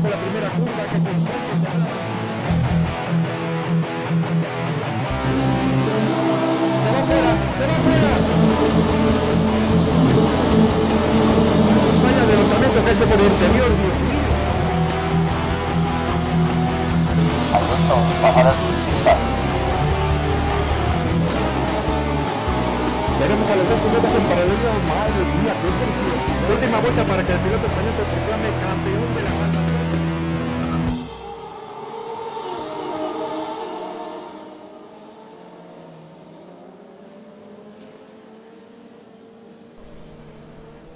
por la primera curva, que es el se va fuera, se va fuera. Vaya adelantamiento que ha hecho por el interior, Dios mío. Alberto, bajar a su pista. Veremos a los dos pilotos en paralelo. Madre mía, qué precioso. Última vuelta para que el piloto español se proclame campeón de la Santa.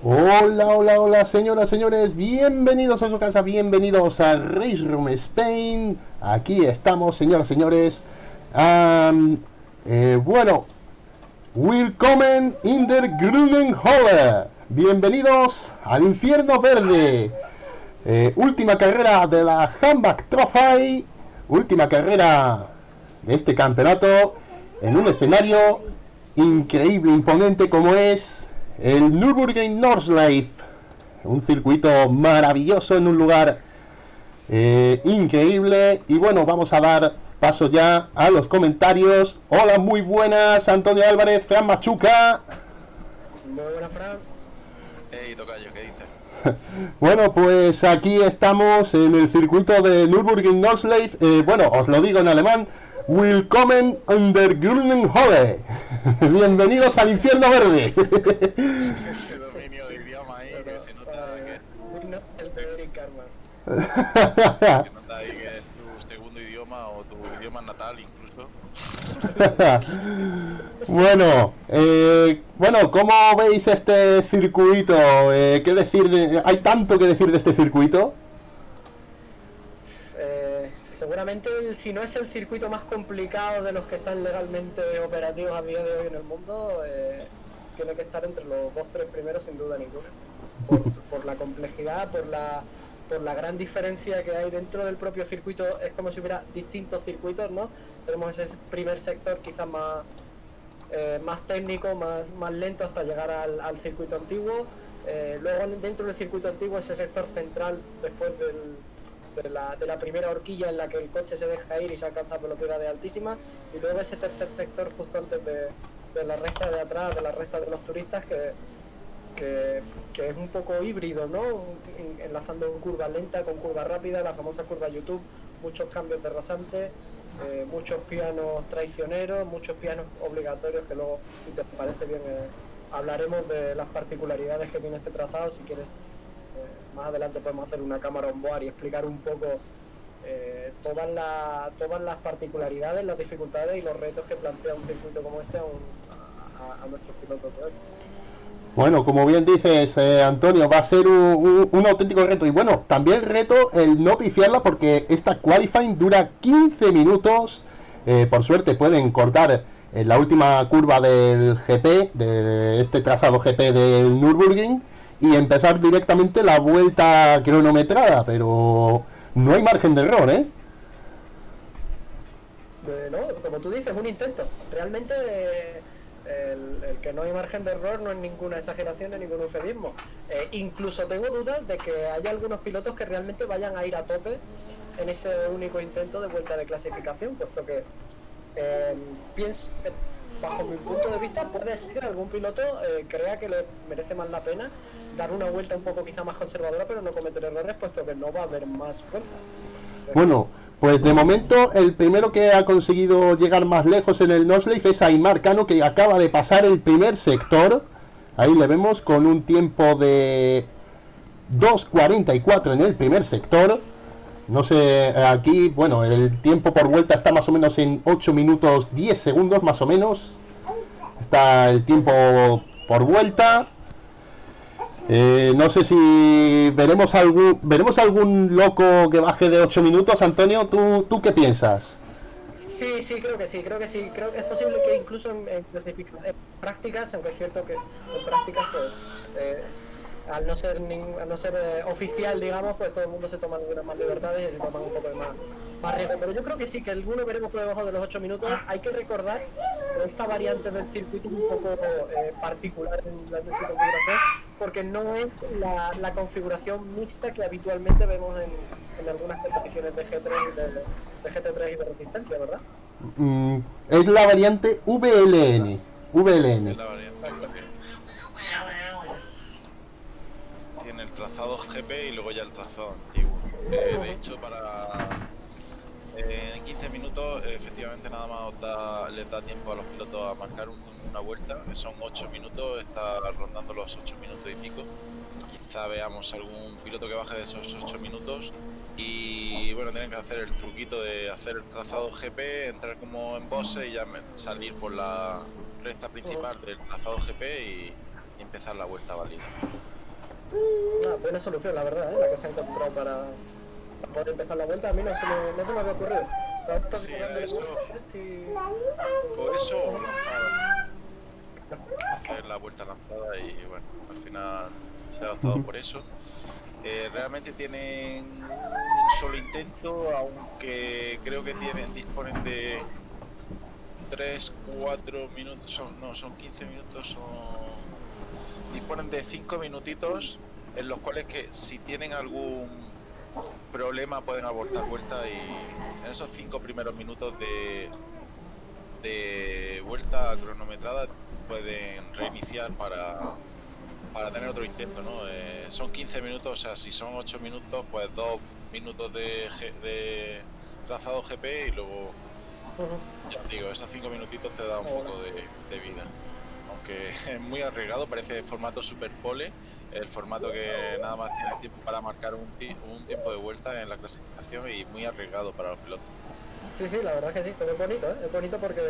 Hola, hola, hola, señoras, señores, bienvenidos a su casa, bienvenidos a Race Room Spain. Aquí estamos, señoras, señores. Bueno, willkommen in der grünen Hölle. Bienvenidos al infierno verde. Última carrera de la Handbag Trophy, última carrera de este campeonato en un escenario increíble, imponente como es el Nürburgring Nordschleife, un circuito maravilloso en un lugar increíble. Y bueno, vamos a dar paso ya a los comentarios. Hola, muy buenas, Antonio Álvarez, Fran Machuca. Muy buenas, Fran. Hey, tocayo, ¿qué dices? Bueno, pues aquí estamos en el circuito de Nürburgring Nordschleife. Bueno, os lo digo en alemán. Willkommen in der grünen Hölle. Bienvenidos al infierno verde. Ese dominio de idioma ahí que se nota que, El de Eric Carman. se nota ahí que es tu segundo idioma o tu idioma natal incluso. Bueno, ¿cómo veis este circuito? ¿Qué decir? ¿Hay tanto que decir de este circuito? Seguramente, si no es el circuito más complicado de los que están legalmente operativos a día de hoy en el mundo, tiene que estar entre los 2-3 primeros sin duda ninguna. Por la complejidad, por la gran diferencia que hay dentro del propio circuito. Es como si hubiera distintos circuitos, ¿no? Tenemos ese primer sector quizás más técnico, más lento hasta llegar al circuito antiguo. Luego dentro del circuito antiguo ese sector central después de la primera horquilla en la que el coche se deja ir y se alcanza velocidades altísimas, y luego ese tercer sector justo antes de la recta de atrás, de la recta de los turistas, que es un poco híbrido, ¿no? Enlazando curva lenta con curva rápida, la famosa curva YouTube, muchos cambios de rasante, muchos pianos traicioneros, muchos pianos obligatorios, que luego, si te parece bien, hablaremos de las particularidades que tiene este trazado. Si quieres, más adelante podemos hacer una cámara on board y explicar un poco todas las particularidades, las dificultades y los retos que plantea un circuito como este a nuestros pilotos de hoy. Bueno, como bien dices, Antonio, va a ser un auténtico reto. Y bueno, también reto el no pifiarla, porque esta qualifying dura 15 minutos. Por suerte pueden cortar en la última curva del GP, de este trazado GP del Nürburgring, y empezar directamente la vuelta cronometrada, pero no hay margen de error, ¿eh? No, como tú dices, un intento. Realmente el que no hay margen de error no es ninguna exageración ni ningún eufemismo. Incluso tengo dudas de que haya algunos pilotos que realmente vayan a ir a tope en ese único intento de vuelta de clasificación, puesto que pienso, bajo mi punto de vista, puede ser que algún piloto crea que le merece más la pena dar una vuelta un poco quizá más conservadora, pero no cometer errores, puesto que no va a haber más vueltas. Bueno, pues de momento el primero que ha conseguido llegar más lejos en el Nordschleife es Aimar Cano, que acaba de pasar el primer sector. Ahí le vemos con un tiempo de 2:44 en el primer sector. No sé, aquí, bueno, el tiempo por vuelta está más o menos en 8 minutos 10 segundos, más o menos. Está el tiempo por vuelta. No sé si veremos algún loco que baje de 8 minutos. Antonio, ¿tú qué piensas? Sí, creo que sí. Creo que es posible que incluso en prácticas, aunque es cierto que en prácticas, pues, al no ser oficial, digamos, pues todo el mundo se toma algunas más libertades y se toman un poco de más riesgo. Pero yo creo que sí, que alguno veremos por debajo de los 8 minutos. Hay que recordar que esta variante del circuito es un poco particular en la configuración, porque no es la configuración mixta que habitualmente vemos en algunas competiciones de G3 de GT3 y de resistencia, ¿verdad? Es la variante VLN. Es la variante que tiene el trazado GP y luego ya el trazado antiguo. De hecho, en 15 minutos, efectivamente, nada más les da tiempo a los pilotos a marcar una vuelta, que son 8 minutos, está rondando los 8 minutos y pico. Quizá veamos algún piloto que baje de esos 8 minutos. Y bueno, tienen que hacer el truquito de hacer el trazado GP, entrar como en boxe y ya salir por la recta principal del trazado GP y empezar la vuelta válida. Una buena solución, la verdad, la que se ha encontrado para poder empezar la vuelta. A mí no se me había ocurrido. Sí, por eso lanzada. Hacer la vuelta lanzada y bueno, al final se ha optado por eso. Realmente tienen un solo intento, aunque creo que disponen de 3-4 minutos, son 15 minutos, disponen de 5 minutitos en los cuales que si tienen algún problema pueden abortar vuelta, y en esos 5 primeros minutos de vuelta cronometrada pueden reiniciar para tener otro intento, ¿no? Son 15 minutos, o sea, si son 8 minutos, pues 2 minutos de trazado GP y luego Ya te digo, esos 5 minutitos te da un poco de vida. Aunque es muy arriesgado, parece formato super pole, el formato que nada más tiene tiempo para marcar un tiempo de vuelta en la clasificación y muy arriesgado para los pilotos. Sí, la verdad es que sí, pero es bonito, ¿eh? Es bonito porque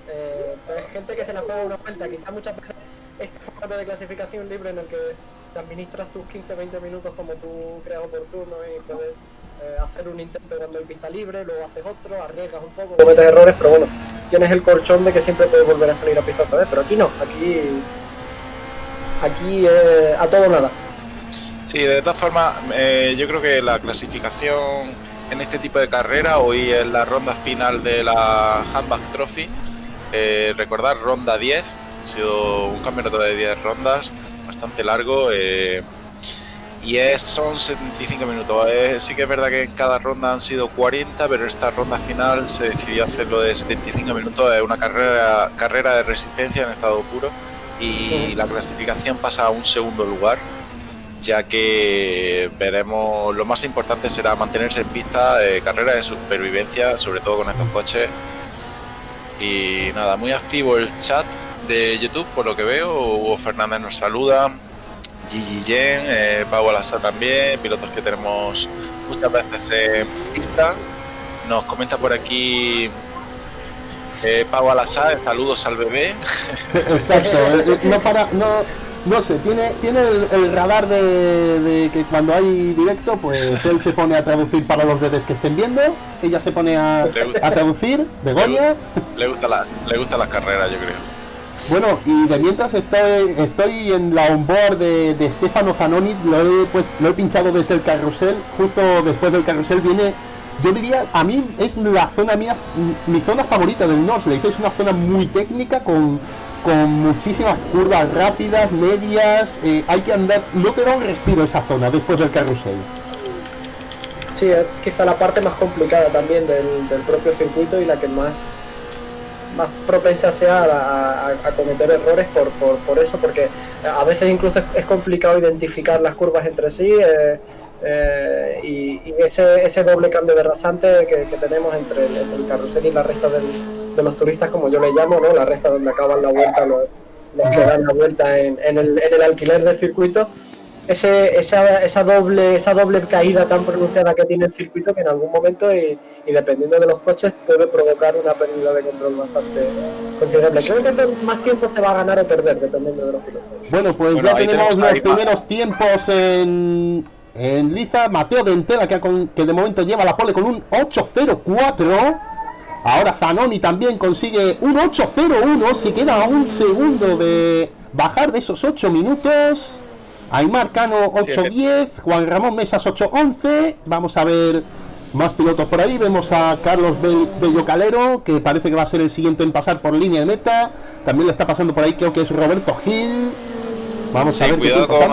hay gente que se la juega una vuelta, quizás muchas veces este formato de clasificación libre en el que te administras tus 15-20 minutos como tú creas oportuno y puedes hacer un intento cuando hay pista libre, luego haces otro, arriesgas un poco, cometes errores, pero bueno, tienes el colchón de que siempre puedes volver a salir a pista otra vez, pero aquí no, aquí a todo o nada. Sí, de todas formas, yo creo que la clasificación en este tipo de carrera, hoy es la ronda final de la Handback Trophy, recordar ronda 10, ha sido un campeonato de 10 rondas, bastante largo, y son 75 minutos. Sí que es verdad que en cada ronda han sido 40, pero esta ronda final se decidió hacerlo de 75 minutos, es una carrera de resistencia en estado puro, y la clasificación pasa a un segundo lugar, ya que veremos, lo más importante será mantenerse en pista, carrera de supervivencia, sobre todo con estos coches. Y nada, muy activo el chat de YouTube, por lo que veo. Hugo Fernández nos saluda, Gigi Yen, Pau Alassa también, pilotos que tenemos muchas veces en pista. Nos comenta por aquí Pau Alassa, saludos al bebé. Exacto, no sé, tiene el radar de que cuando hay directo, pues él se pone a traducir para los bebés que estén viendo, ella se pone a traducir, Begoña. Le gusta las carreras, yo creo. Bueno, y de mientras estoy en la onboard de Stefano Zanoni, lo he pinchado desde el carrusel, justo después del carrusel viene, yo diría, a mí es la zona mía, mi zona favorita del Norslake, es una zona muy técnica con muchísimas curvas rápidas, medias, hay que andar, no te da un respiro esa zona después del carrusel. Sí, es quizá la parte más complicada también del propio circuito y la que más propensa sea a cometer errores por eso, porque a veces incluso es complicado identificar las curvas entre sí y ese doble cambio de rasante que tenemos entre el carrusel y la recta de los turistas, como yo le llamo, ¿no? La recta donde acaban la vuelta los que dan la vuelta en el alquiler del circuito. Esa doble caída tan pronunciada que tiene el circuito, que en algún momento y dependiendo de los coches puede provocar una pérdida de control bastante considerable. Creo que más tiempo se va a ganar o perder dependiendo de los pilotos. Bueno, pues ya tenemos los primeros tiempos en liza. Mateo Dentela, que de momento lleva la pole con un 8.04. Ahora Zanoni también consigue un 8.01, se queda a un segundo de bajar de esos 8 minutos. Aymar Cano 8.10, Juan Ramón Mesas 8.11. Vamos a ver más pilotos por ahí. Vemos a Carlos Bello Calero, que parece que va a ser el siguiente en pasar por línea de meta. También le está pasando por ahí, creo que es Roberto Gil. Vamos a ver. Cuidado con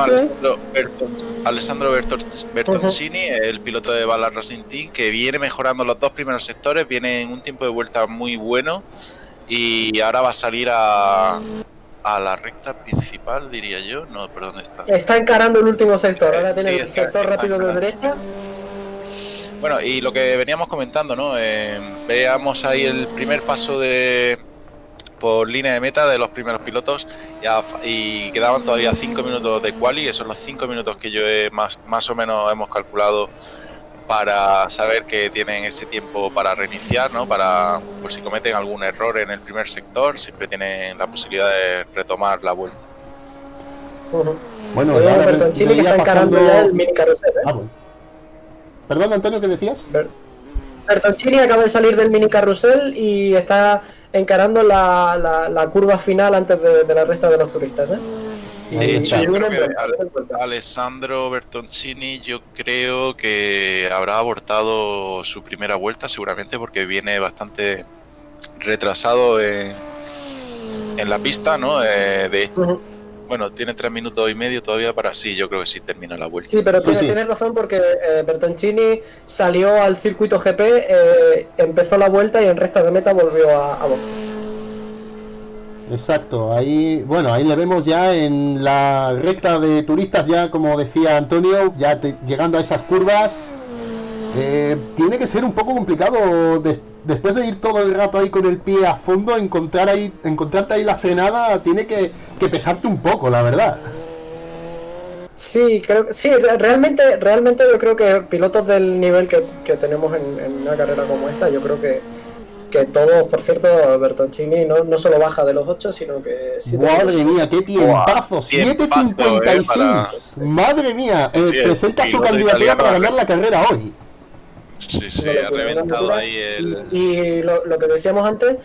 Alessandro Bertoncini, el piloto de Bala Racing Team, que viene mejorando los dos primeros sectores, viene en un tiempo de vuelta muy bueno y ahora va a salir a la recta principal, diría yo. No, pero ¿dónde está? Está encarando el último sector, ahora tiene el sector rápido de derecha. Bueno, y lo que veníamos comentando, ¿no? Veamos ahí el primer paso por línea de meta de los primeros pilotos y quedaban todavía 5 minutos de quali. Esos son los 5 minutos que yo más o menos hemos calculado para saber que tienen ese tiempo para reiniciar, ¿no? Por si cometen algún error en el primer sector, siempre tienen la posibilidad de retomar la vuelta. Bueno, Bertoncini que está encarando ya el mini carrusel, ¿eh? Bueno. Perdón, Antonio, ¿qué decías? Bertoncini acaba de salir del mini carrusel y está encarando la curva final antes de la recta de los turistas, ¿eh? De hecho, yo creo que Alessandro Bertoncini, yo creo que habrá abortado su primera vuelta seguramente, porque viene bastante retrasado en la pista, ¿no? De hecho, bueno, tiene 3 minutos y medio todavía para yo creo que sí termina la vuelta. Sí, pero tienes razón, porque Bertoncini salió al circuito GP, empezó la vuelta y en recta de meta volvió a boxes. Exacto, ahí le vemos ya en la recta de turistas, ya como decía Antonio, ya llegando a esas curvas. Tiene que ser un poco complicado después de ir todo el rato ahí con el pie a fondo, encontrarte ahí la frenada tiene que pesarte un poco, la verdad. Sí, realmente yo creo que pilotos del nivel que tenemos en una carrera como esta, yo creo que todos, por cierto, Bertoncini no solo baja de los 8, sino que... Madre mía, qué tiempazo, 7.56. para... Madre mía, Sí, presenta su piloto candidatura italiano, para ganar la carrera hoy. Sí, ha reventado ahí el... Y lo que decíamos antes,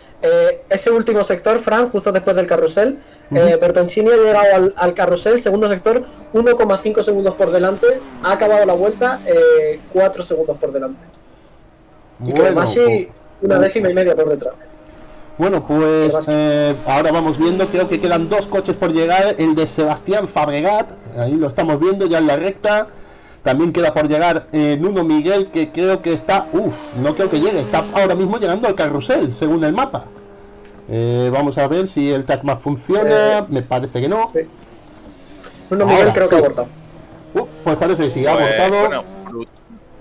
ese último sector, Fran, justo después del carrusel, Bertoncini ha llegado al carrusel, segundo sector, 1,5 segundos por delante, ha acabado la vuelta 4 segundos por delante. Y que Masi, una décima y media por detrás. Bueno, pues ahora vamos viendo, creo que quedan 2 coches por llegar, el de Sebastián Fabregat, ahí lo estamos viendo ya en la recta. También queda por llegar Nuno Miguel, que creo que está... no creo que llegue, está ahora mismo llegando al carrusel, según el mapa. Vamos a ver si el TrackMap funciona, me parece que no. Sí. Nuno Miguel creo que ha abortado. Pues parece que sí, ha abortado. Bueno,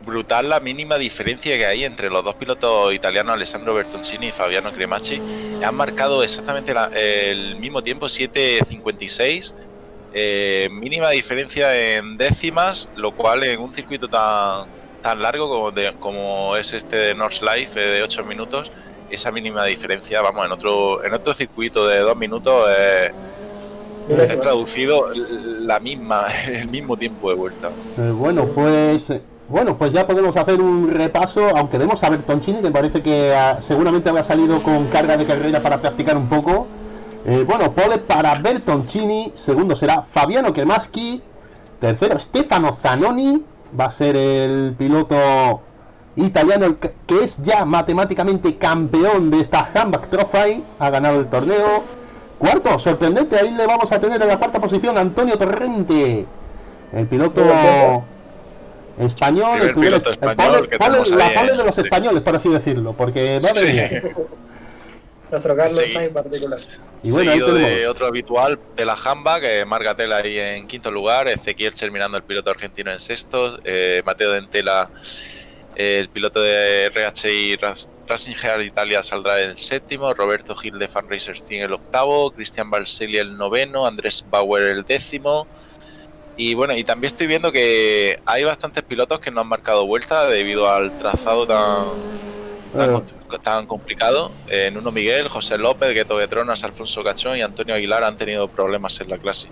brutal la mínima diferencia que hay entre los dos pilotos italianos, Alessandro Bertoncini y Fabiano Cremacci. Han marcado exactamente el mismo tiempo, 7.56. Mínima diferencia en décimas, lo cual en un circuito tan largo como es este de Nordschleife de 8 minutos, esa mínima diferencia, vamos, en otro circuito de 2 minutos es traducido el mismo tiempo de vuelta. Bueno, pues ya podemos hacer un repaso, aunque vemos a Bertoncini, que parece que seguramente habrá salido con carga de carrera para practicar un poco. Pole para Bertoncini, segundo será Fabiano Cremacci, tercero Stefano Zanoni, va a ser el piloto italiano que es ya matemáticamente campeón de esta Hanbach Trophy, ha ganado el torneo. Cuarto, sorprendente, ahí le vamos a tener en la cuarta posición Antonio Torrente, el piloto español, el piloto español que tenemos la ahí, pole de los españoles, por así decirlo, porque madre mía. Nuestro Carlos Sainz en particular. Y bueno, seguido de otro habitual de la Hanbach, Margatela ahí en quinto lugar, Ezequiel terminando el piloto argentino en sexto, Mateo Dentela, el piloto de RHI Racing Heart Italia, saldrá en séptimo, Roberto Gil de Fan Racers Team el octavo, Cristian Balselli el noveno, Andrés Bauer el décimo. Y bueno, y también estoy viendo que hay bastantes pilotos que no han marcado vuelta debido al trazado tan complicado. Nuno Miguel, José López, Gueto Getronas, Alfonso Cachón y Antonio Aguilar han tenido problemas en la clase.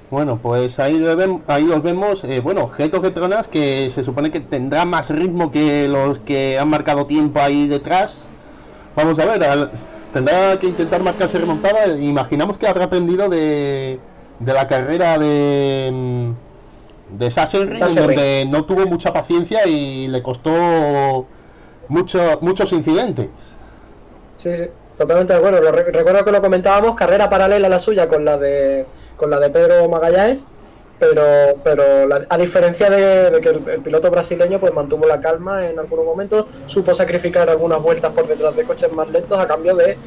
Bueno, pues ahí los vemos. Gueto Getronas, que se supone que tendrá más ritmo que los que han marcado tiempo ahí detrás. Vamos a ver, tendrá que intentar marcarse remontada. Imaginamos que habrá aprendido de la carrera de Sachsenring, donde no tuvo mucha paciencia y le costó muchos incidentes. Sí, totalmente de acuerdo. Recuerdo que lo comentábamos, carrera paralela a la suya con la de Pedro Magalhães, pero a diferencia de que el piloto brasileño pues mantuvo la calma en algunos momentos, supo sacrificar algunas vueltas por detrás de coches más lentos a cambio de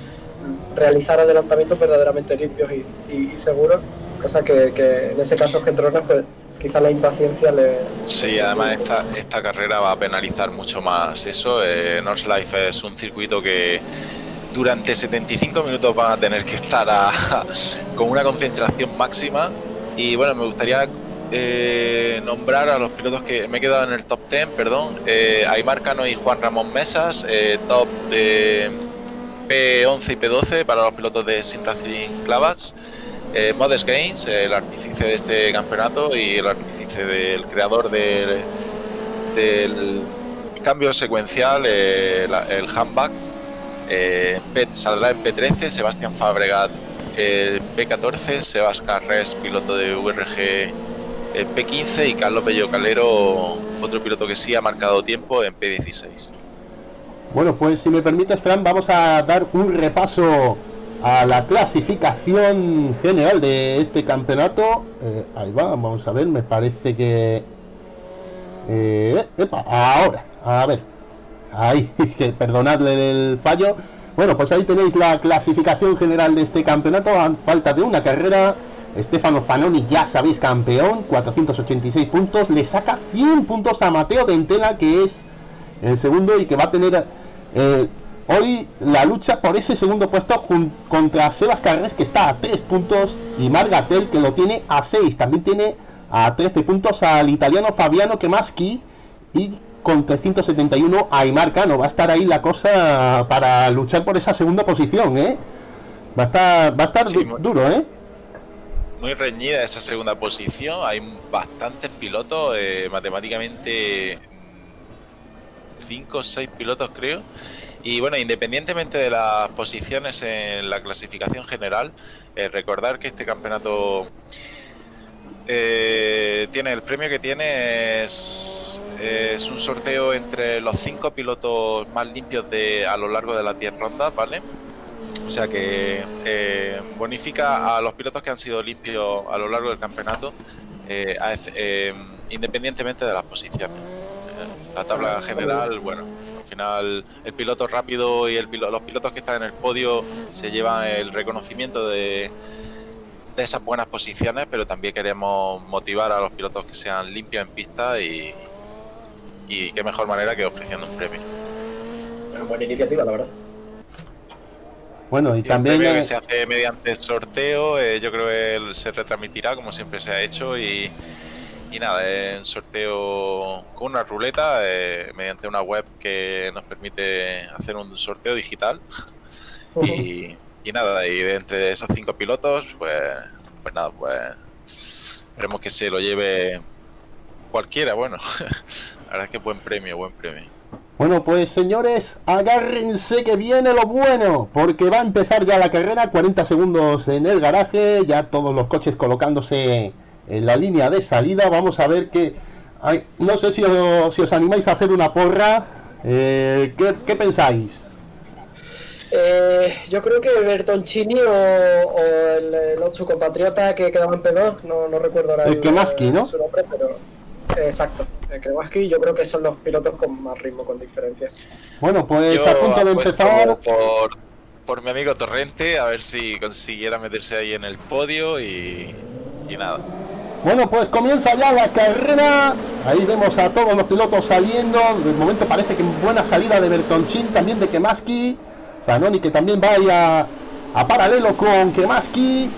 realizar adelantamientos verdaderamente limpios y seguros, cosa que en ese caso Getronas pues quizá la impaciencia le... Sí, además esta carrera va a penalizar mucho más eso. Nordschleife es un circuito que durante 75 minutos van a tener que estar con una concentración máxima. Y bueno, me gustaría nombrar a los pilotos que me he quedado en el top 10, perdón. Aimar Cano y Juan Ramón Mesas, top P11 y P12 para los pilotos de Sim Racing Clavats. Modest Gains, el artífice de este campeonato y el artífice del creador del cambio secuencial, el Hanbach. Saldrá en P13, Sebastián Fabregat P14, Sebas Carres, piloto de VRG P15 y Carlos Bello Calero, otro piloto que sí ha marcado tiempo, en P16. Bueno, pues si me permites, Fran, vamos a dar un repaso a la clasificación general de este campeonato. Ahí va, vamos a ver, me parece que... ahora, a ver. Ahí, perdonadle el fallo. Bueno, pues ahí tenéis la clasificación general de este campeonato. A falta de una carrera, Stefano Zanoni, ya sabéis, campeón, 486 puntos. Le saca 100 puntos a Mateo Dentela, que es el segundo y que va a tener Hoy la lucha por ese segundo puesto contra Sebas Carrés, que está a 3 puntos, y Marc Gatell, que lo tiene a 6. También tiene a 13 puntos al italiano Fabiano Kemaschi, y con 371 a Aimar Cano. Va a estar ahí la cosa para luchar por esa segunda posición, ¿eh? Va a estar Sí, duro, ¿eh? Muy reñida esa segunda posición. Hay bastantes pilotos, matemáticamente 5 o 6 pilotos creo. Y bueno, independientemente de las posiciones en la clasificación general, recordar que este campeonato tiene el premio que tiene es un sorteo entre los 5 pilotos más limpios a lo largo de las 10 rondas, ¿vale? O sea que bonifica a los pilotos que han sido limpios a lo largo del campeonato, independientemente de las posiciones. La tabla general, bueno, al final el piloto rápido y los pilotos que están en el podio se llevan el reconocimiento de esas buenas posiciones, pero también queremos motivar a los pilotos que sean limpios en pista y qué mejor manera que ofreciendo un premio. Una buena iniciativa, la verdad. Bueno, y también... Un premio que se hace mediante sorteo, yo creo que se retransmitirá como siempre se ha hecho y nada, es un sorteo con una ruleta mediante una web que nos permite hacer un sorteo digital. Y nada, y de entre esos 5 pilotos, pues nada, pues esperemos que se lo lleve cualquiera. Bueno, la verdad es que buen premio. Bueno, pues señores, agárrense que viene lo bueno, porque va a empezar ya la carrera, 40 segundos en el garaje, ya todos los coches colocándose en la línea de salida. Vamos a ver qué... no sé si os animáis a hacer una porra. ¿Qué pensáis? Yo creo que Bertoncini o su compatriota que quedaba en P2, no recuerdo ahora el Kemaschi, ¿no? su nombre, pero exacto, el Kemaschi. Yo creo que son los pilotos con más ritmo, con diferencia. Bueno, pues Yo a punto de empezar por mi amigo Torrente, a ver si consiguiera meterse ahí en el podio y nada. Bueno, pues comienza ya la carrera. Ahí vemos a todos los pilotos saliendo. De momento parece que buena salida de Bertoncini, también de Kemaschi. Zanoni, que también va a paralelo con Kemaschi.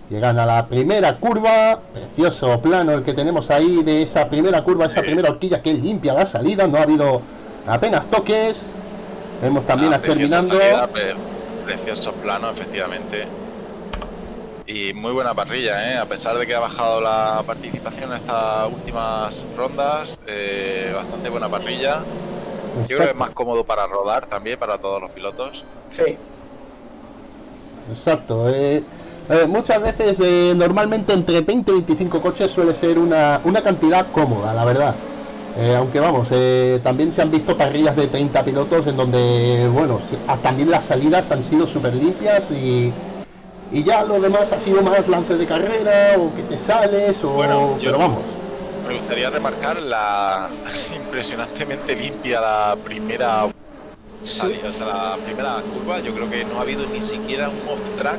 Llegan a la primera curva. Precioso plano el que tenemos ahí de esa primera curva, esa primera horquilla que limpia la salida. No ha habido apenas toques. Vemos también a terminando. Precioso plano, efectivamente. Y muy buena parrilla, a pesar de que ha bajado la participación en estas últimas rondas, bastante buena parrilla. Yo creo que es más cómodo para rodar también, para todos los pilotos. Sí. Exacto. Muchas veces, normalmente entre 20 y 25 coches suele ser una cantidad cómoda, la verdad. Aunque vamos, también se han visto parrillas de 30 pilotos en donde, bueno, también las salidas han sido súper limpias y ya lo demás ha sido más lance de carrera o que te sales o... Bueno, pero vamos. Me gustaría remarcar la impresionantemente limpia la primera salida, o sea, la primera curva. Yo creo que no ha habido ni siquiera un off-track,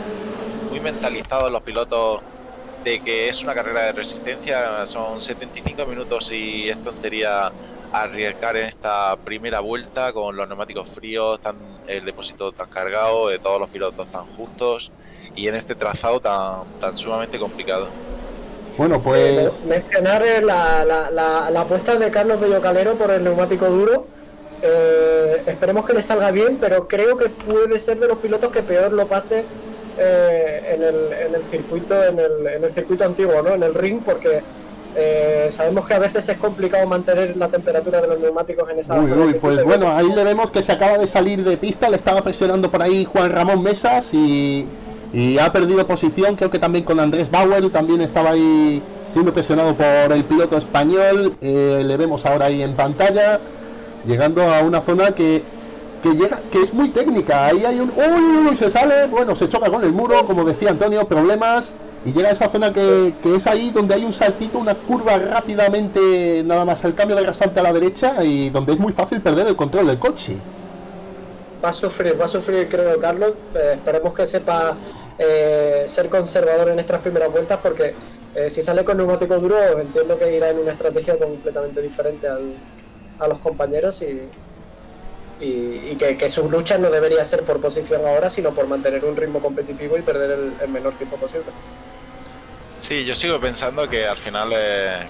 muy mentalizados los pilotos de que es una carrera de resistencia. Son 75 minutos y es tontería arriesgar en esta primera vuelta con los neumáticos fríos, el depósito tan cargado, todos los pilotos tan juntos y en este trazado tan sumamente complicado. Bueno, pues... mencionar la apuesta de Carlos Bello Calero por el neumático duro. Esperemos que le salga bien, pero creo que puede ser de los pilotos que peor lo pase en el circuito antiguo, ¿no? En el ring, porque sabemos que a veces es complicado mantener la temperatura de los neumáticos en esa zona. Pues bueno, ahí le vemos que se acaba de salir de pista, le estaba presionando por ahí Juan Ramón Mesas y ha perdido posición. Creo que también con Andrés Bauer también estaba ahí siendo presionado por el piloto español. Le vemos ahora ahí en pantalla, llegando a una zona que es muy técnica. Ahí hay ¡uy! Se sale, bueno, se choca con el muro, como decía Antonio, problemas, y llega a esa zona que es ahí donde hay un saltito, una curva rápidamente, nada más el cambio de rasante a la derecha, y donde es muy fácil perder el control del coche. Va a sufrir creo Carlos. Esperemos que sepa ser conservador en estas primeras vueltas, porque si sale con neumático duro entiendo que irá en una estrategia completamente diferente a los compañeros y que su lucha no debería ser por posición ahora, sino por mantener un ritmo competitivo y perder el menor tiempo posible. Sí, yo sigo pensando que al final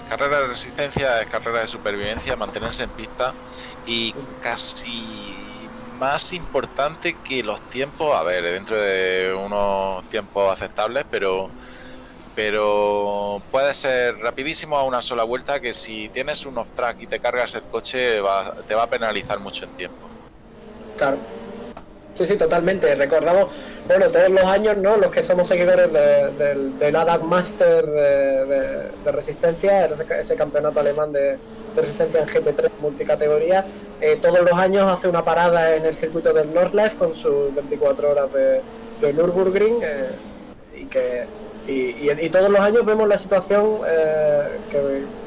carrera de resistencia es carrera de supervivencia, mantenerse en pista y casi más importante que los tiempos, a ver, dentro de unos tiempos aceptables, pero puede ser rapidísimo a una sola vuelta, que si tienes un off-track y te cargas el coche te va a penalizar mucho en tiempo. Claro. Sí, totalmente. Recordamos, bueno, todos los años, ¿no? Los que somos seguidores del ADAC Master de resistencia, ese campeonato alemán de resistencia en GT3 multicategoría, todos los años hace una parada en el circuito del Nordlife con sus 24 horas de Nürburgring, y todos los años vemos la situación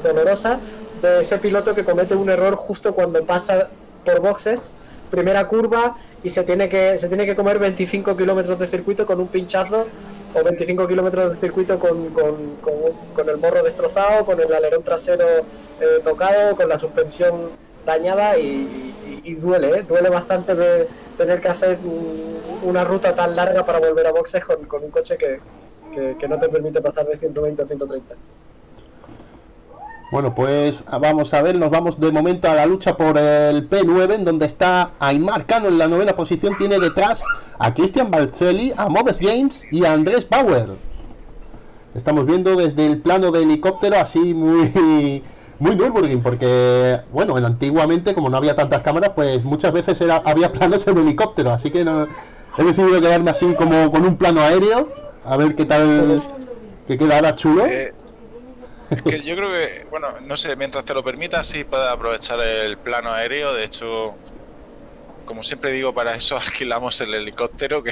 dolorosa de ese piloto que comete un error justo cuando pasa por boxes, primera curva, y se tiene que comer 25 kilómetros de circuito con un pinchazo, o 25 kilómetros de circuito con el morro destrozado, con el alerón trasero tocado, con la suspensión dañada, y duele bastante de tener que hacer una ruta tan larga para volver a boxes con un coche que no te permite pasar de 120 a 130. Bueno, pues vamos a ver, nos vamos de momento a la lucha por el P9, en donde está Aimar Cano en la 9ª posición, tiene detrás a Christian Balcelli, a Modest Games y a Andrés Bauer. Estamos viendo desde el plano de helicóptero, así muy Nürburgring, porque, bueno, antiguamente, como no había tantas cámaras, pues muchas veces había planos en helicóptero, así que he decidido quedarme así como con un plano aéreo, a ver qué tal, que queda ahora chulo. Es que yo creo que, bueno, no sé, mientras te lo permita, sí puedes aprovechar el plano aéreo. De hecho, como siempre digo, para eso alquilamos el helicóptero, que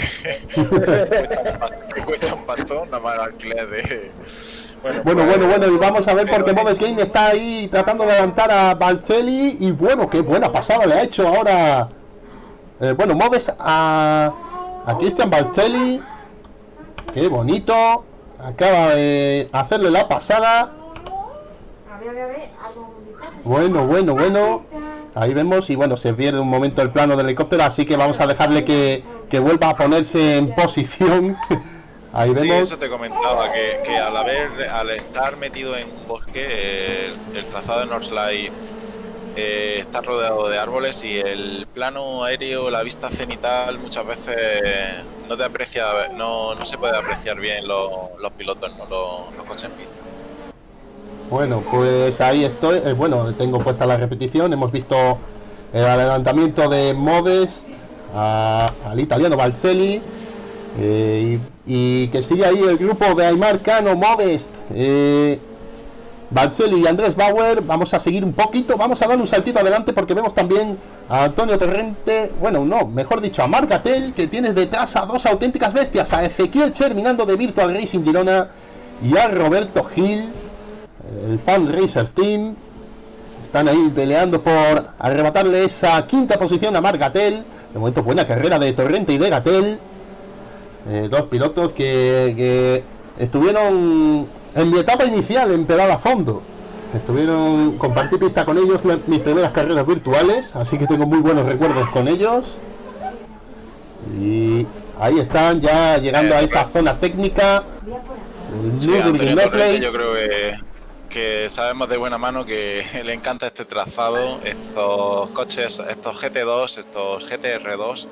cuesta un pastón, nada más alquiler de... Bueno, y vamos a ver, porque Modest Game está ahí tratando de adelantar a Balcelli, y bueno, qué buena pasada le ha hecho ahora, Modest a Christian Balcelli. Qué bonito, acaba de hacerle la pasada. Bueno, ahí vemos, y bueno, se pierde un momento el plano del helicóptero, así que vamos a dejarle que vuelva a ponerse en posición. Ahí vemos. Sí, eso te comentaba, que al estar metido en un bosque, el trazado de Nordlife está rodeado de árboles, y el plano aéreo, la vista cenital, muchas veces no te aprecia, no se puede apreciar bien los pilotos, ¿no? los coches en pista. Bueno, pues ahí estoy, tengo puesta la repetición, hemos visto el adelantamiento de Modest al italiano Balcelli, y que sigue ahí el grupo de Aimar Cano, Modest, Balcelli y Andrés Bauer. Vamos a seguir un poquito, vamos a dar un saltito adelante, porque vemos también a Antonio Torrente, mejor dicho, a Marc Gatel, que tiene detrás a dos auténticas bestias, a Ezequiel Cherminando de Virtual Racing Girona y a Roberto Gil, el Fan Racers Team. Están ahí peleando por arrebatarle esa 5ª posición a Marc Gatel. De momento, buena carrera de Torrente y de Gatel, dos pilotos que estuvieron en mi etapa inicial en pedal a fondo. Compartí pista con ellos mis primeras carreras virtuales, así que tengo muy buenos recuerdos con ellos. Y ahí están ya llegando a esa zona técnica. Sí, Antonio Torrente, yo creo que sabemos de buena mano que le encanta este trazado, estos coches, estos GT2, estos GTR2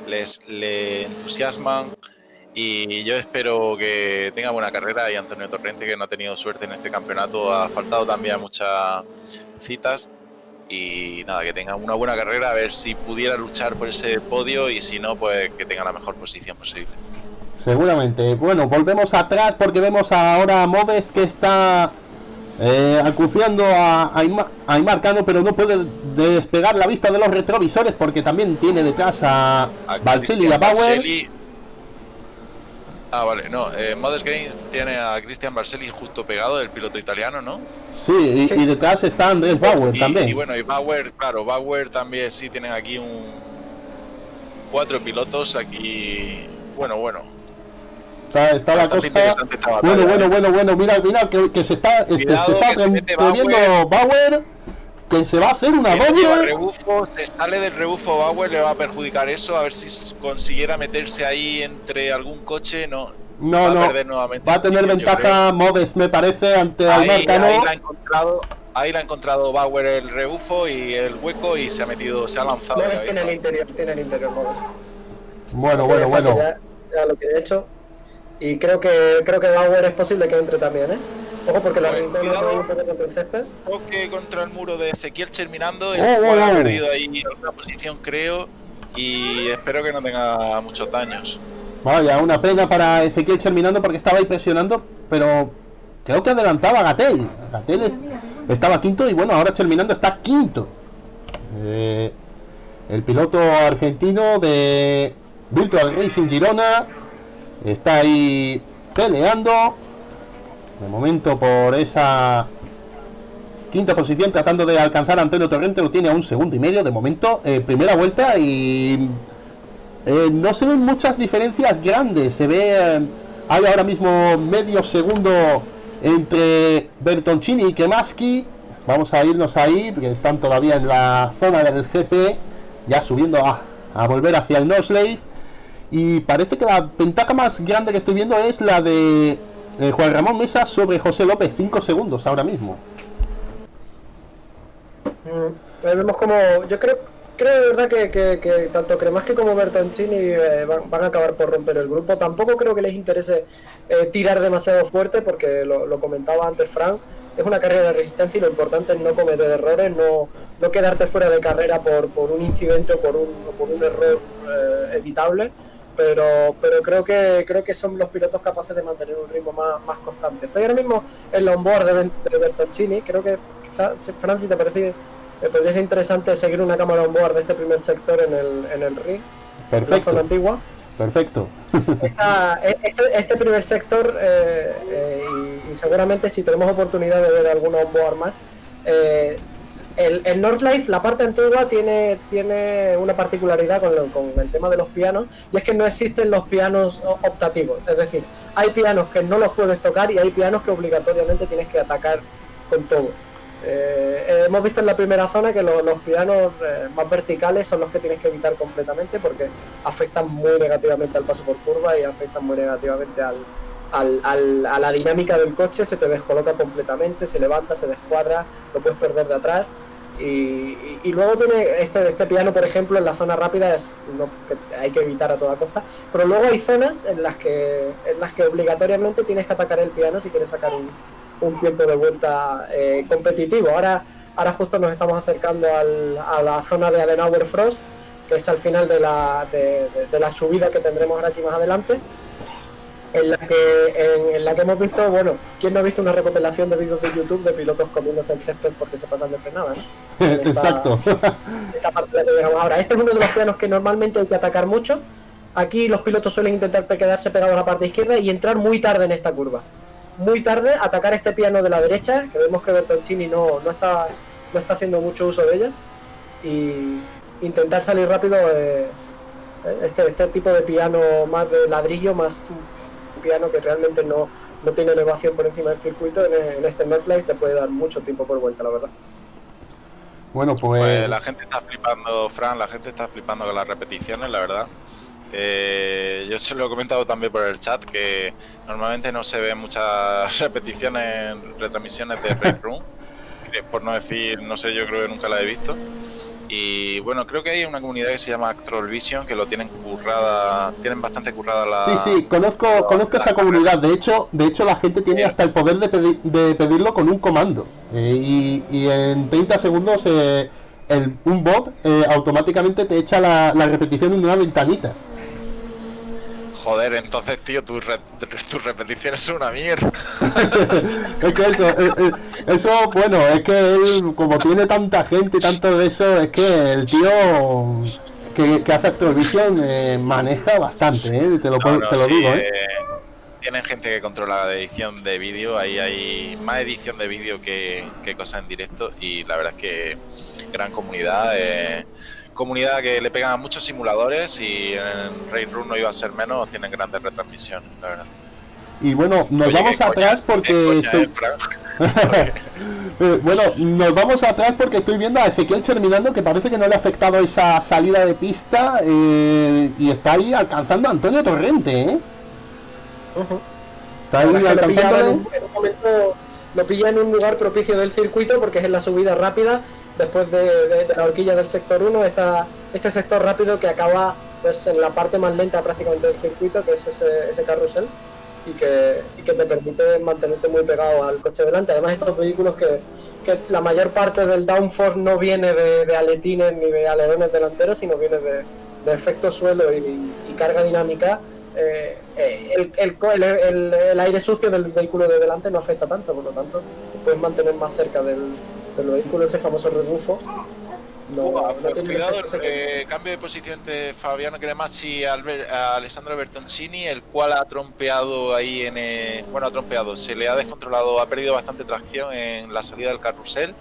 le entusiasman, y yo espero que tenga buena carrera. Y Antonio Torrente, que no ha tenido suerte en este campeonato, ha faltado también a muchas citas, y nada, que tenga una buena carrera, a ver si pudiera luchar por ese podio, y si no, pues que tenga la mejor posición posible. Seguramente. Bueno, volvemos atrás, porque vemos ahora a Modest, que está acuciando a Aimar Cano, pero no puede despegar la vista de los retrovisores, porque también tiene detrás a Balcelli y a Bauer. Vale, no, Modest Games tiene a Christian Balcelli justo pegado, el piloto italiano, ¿no? Sí, y detrás está Andrés Bauer también. Y bueno, y Bauer, claro, Bauer también, sí, tienen aquí 4 pilotos aquí, bueno. Está la cosa. Bueno, mira que se está moviendo Bauer. que se va a hacer una Que no lleva doble. rebufo, se sale del rebufo Bauer, le va a perjudicar eso. A ver si consiguiera meterse ahí entre algún coche, no. No, va no. a perder nuevamente. Va a tener yo ventaja Modes, me parece, ante creo. Almarca, Ahí ¿no? la ha encontrado Bauer el rebufo y el hueco y se ha lanzado. de Moves tiene cabeza. tiene el interior, Moves. Bueno, Tiene bueno, fácil, bueno. ya lo que he hecho. Y creo que Bauer es posible que entre también, ¿eh? Ojo, porque la Pues, rincón cuidado. un poco contra el césped. Toque contra el muro de Ezequiel terminando. El Oh, cual oh, ha oh. perdido ahí alguna posición, creo. Y espero que no tenga muchos daños. Vaya, una pena para Ezequiel terminando porque estaba ahí presionando, pero creo que adelantaba a Gatel. Estaba quinto y bueno, ahora terminando está quinto. El piloto argentino de Virtual Racing Girona está ahí peleando. De momento por esa quinta posición, tratando de alcanzar a Antonio Torrente, lo tiene a 1,5 segundos de momento. Primera vuelta y no se ven muchas diferencias grandes. Se ve, hay ahora mismo medio segundo entre Bertoncini y Kemaski. Vamos a irnos ahí, porque están todavía en la zona del GP, ya subiendo a volver hacia el Norslave. Y parece que la ventaja más grande que estoy viendo es la de Juan Ramón Mesa sobre José López, 5 segundos ahora mismo. Ahí vemos como, yo creo de verdad que tanto Kremaski como Bertoncini van a acabar por romper el grupo. Tampoco creo que les interese tirar demasiado fuerte, porque lo comentaba antes Frank, es una carrera de resistencia y lo importante es no cometer errores, no quedarte fuera de carrera por un incidente o por un error evitable. Pero creo que son los pilotos capaces de mantener un ritmo más constante. Estoy ahora mismo en la onboard de Bertoncini. Creo que quizás, Fran, si te parece, podría ser interesante seguir una cámara onboard de este primer sector en el ring, en la Perfecto, zona antigua. perfecto. Este primer sector, y seguramente si tenemos oportunidad de ver alguna onboard más, el Northlife, la parte antigua, tiene una particularidad con el tema de los pianos, y es que no existen los pianos optativos. Es decir, hay pianos que no los puedes tocar y hay pianos que obligatoriamente tienes que atacar con todo. Hemos visto en la primera zona que los pianos más verticales son los que tienes que evitar completamente, porque afectan muy negativamente al paso por curva y afectan muy negativamente a la dinámica del coche. Se te descoloca completamente, se levanta, se descuadra, lo puedes perder de atrás. Y luego tiene este piano, por ejemplo, en la zona rápida es lo que hay que evitar a toda costa, pero luego hay zonas en las que obligatoriamente tienes que atacar el piano si quieres sacar un tiempo de vuelta competitivo. Ahora justo nos estamos acercando a la zona de Adenauer Frost, que es al final de la subida que tendremos ahora aquí más adelante, en la que hemos visto, bueno, ¿quién no ha visto una recopilación de vídeos de YouTube de pilotos comiéndose el césped porque se pasan de frenada, ¿no? Exacto. Esta parte de la que llegamos ahora. Este es uno de los pianos que normalmente hay que atacar mucho. Aquí los pilotos suelen intentar quedarse pegados a la parte izquierda y entrar muy tarde en esta curva. Muy tarde, atacar este piano de la derecha, que vemos que Bertoncini no está haciendo mucho uso de ella, y intentar salir rápido. Este tipo de piano más de ladrillo, más un piano que realmente no tiene elevación por encima del circuito, en este Northlight te puede dar mucho tiempo por vuelta, la verdad. Bueno, pues La gente está flipando, Fran, la gente está flipando con las repeticiones, la verdad. Yo se lo he comentado también por el chat, que normalmente no se ven muchas repeticiones en retransmisiones de Race Room, por no decir, no sé, yo creo que nunca la he visto. Y bueno, creo que hay una comunidad que se llama Actrol Vision, que lo tienen bastante currada la... sí, conozco esa comunidad. De hecho la gente tiene hasta el poder de pedirlo con un comando. Y en 30 segundos un bot automáticamente te echa la repetición en una ventanita. Joder, entonces, tío, tus repeticiones son una mierda. Es que eso, bueno, es que él, como tiene tanta gente y tanto de eso, es que el tío que hace Activision maneja bastante, te lo Sí, digo, tienen gente que controla la edición de vídeo, ahí hay más edición de vídeo que cosas en directo, y la verdad es que gran comunidad. Comunidad que le pegan a muchos simuladores, y en Race Room no iba a ser menos, tienen grandes retransmisiones, la verdad. Y bueno, nos Oye, vamos qué atrás coña, porque qué coña, Frank. Bueno, nos vamos atrás porque estoy viendo a Ezequiel terminando, que parece que no le ha afectado esa salida de pista, y está ahí alcanzando a Antonio Torrente, ¿eh? Está ahí alcanzándole. En un momento lo pilla en un lugar propicio del circuito porque es en la subida rápida, después de la horquilla del sector 1, este sector rápido que acaba pues en la parte más lenta prácticamente del circuito, que es ese carrusel, y que te permite mantenerte muy pegado al coche delante. Además, estos vehículos que la mayor parte del downforce no viene de aletines ni de alerones delanteros, sino viene de efecto suelo y carga dinámica. El aire sucio del vehículo de delante no afecta tanto, por lo tanto te puedes mantener más cerca del vehículo, ese famoso rebufo. No tiene Cuidado, efecto cambio de posición de Fabiano Cremazzi a Alessandro Bertoncini, el cual ha trompeado ahí ha trompeado, se le ha descontrolado, ha perdido bastante tracción en la salida del carrusel,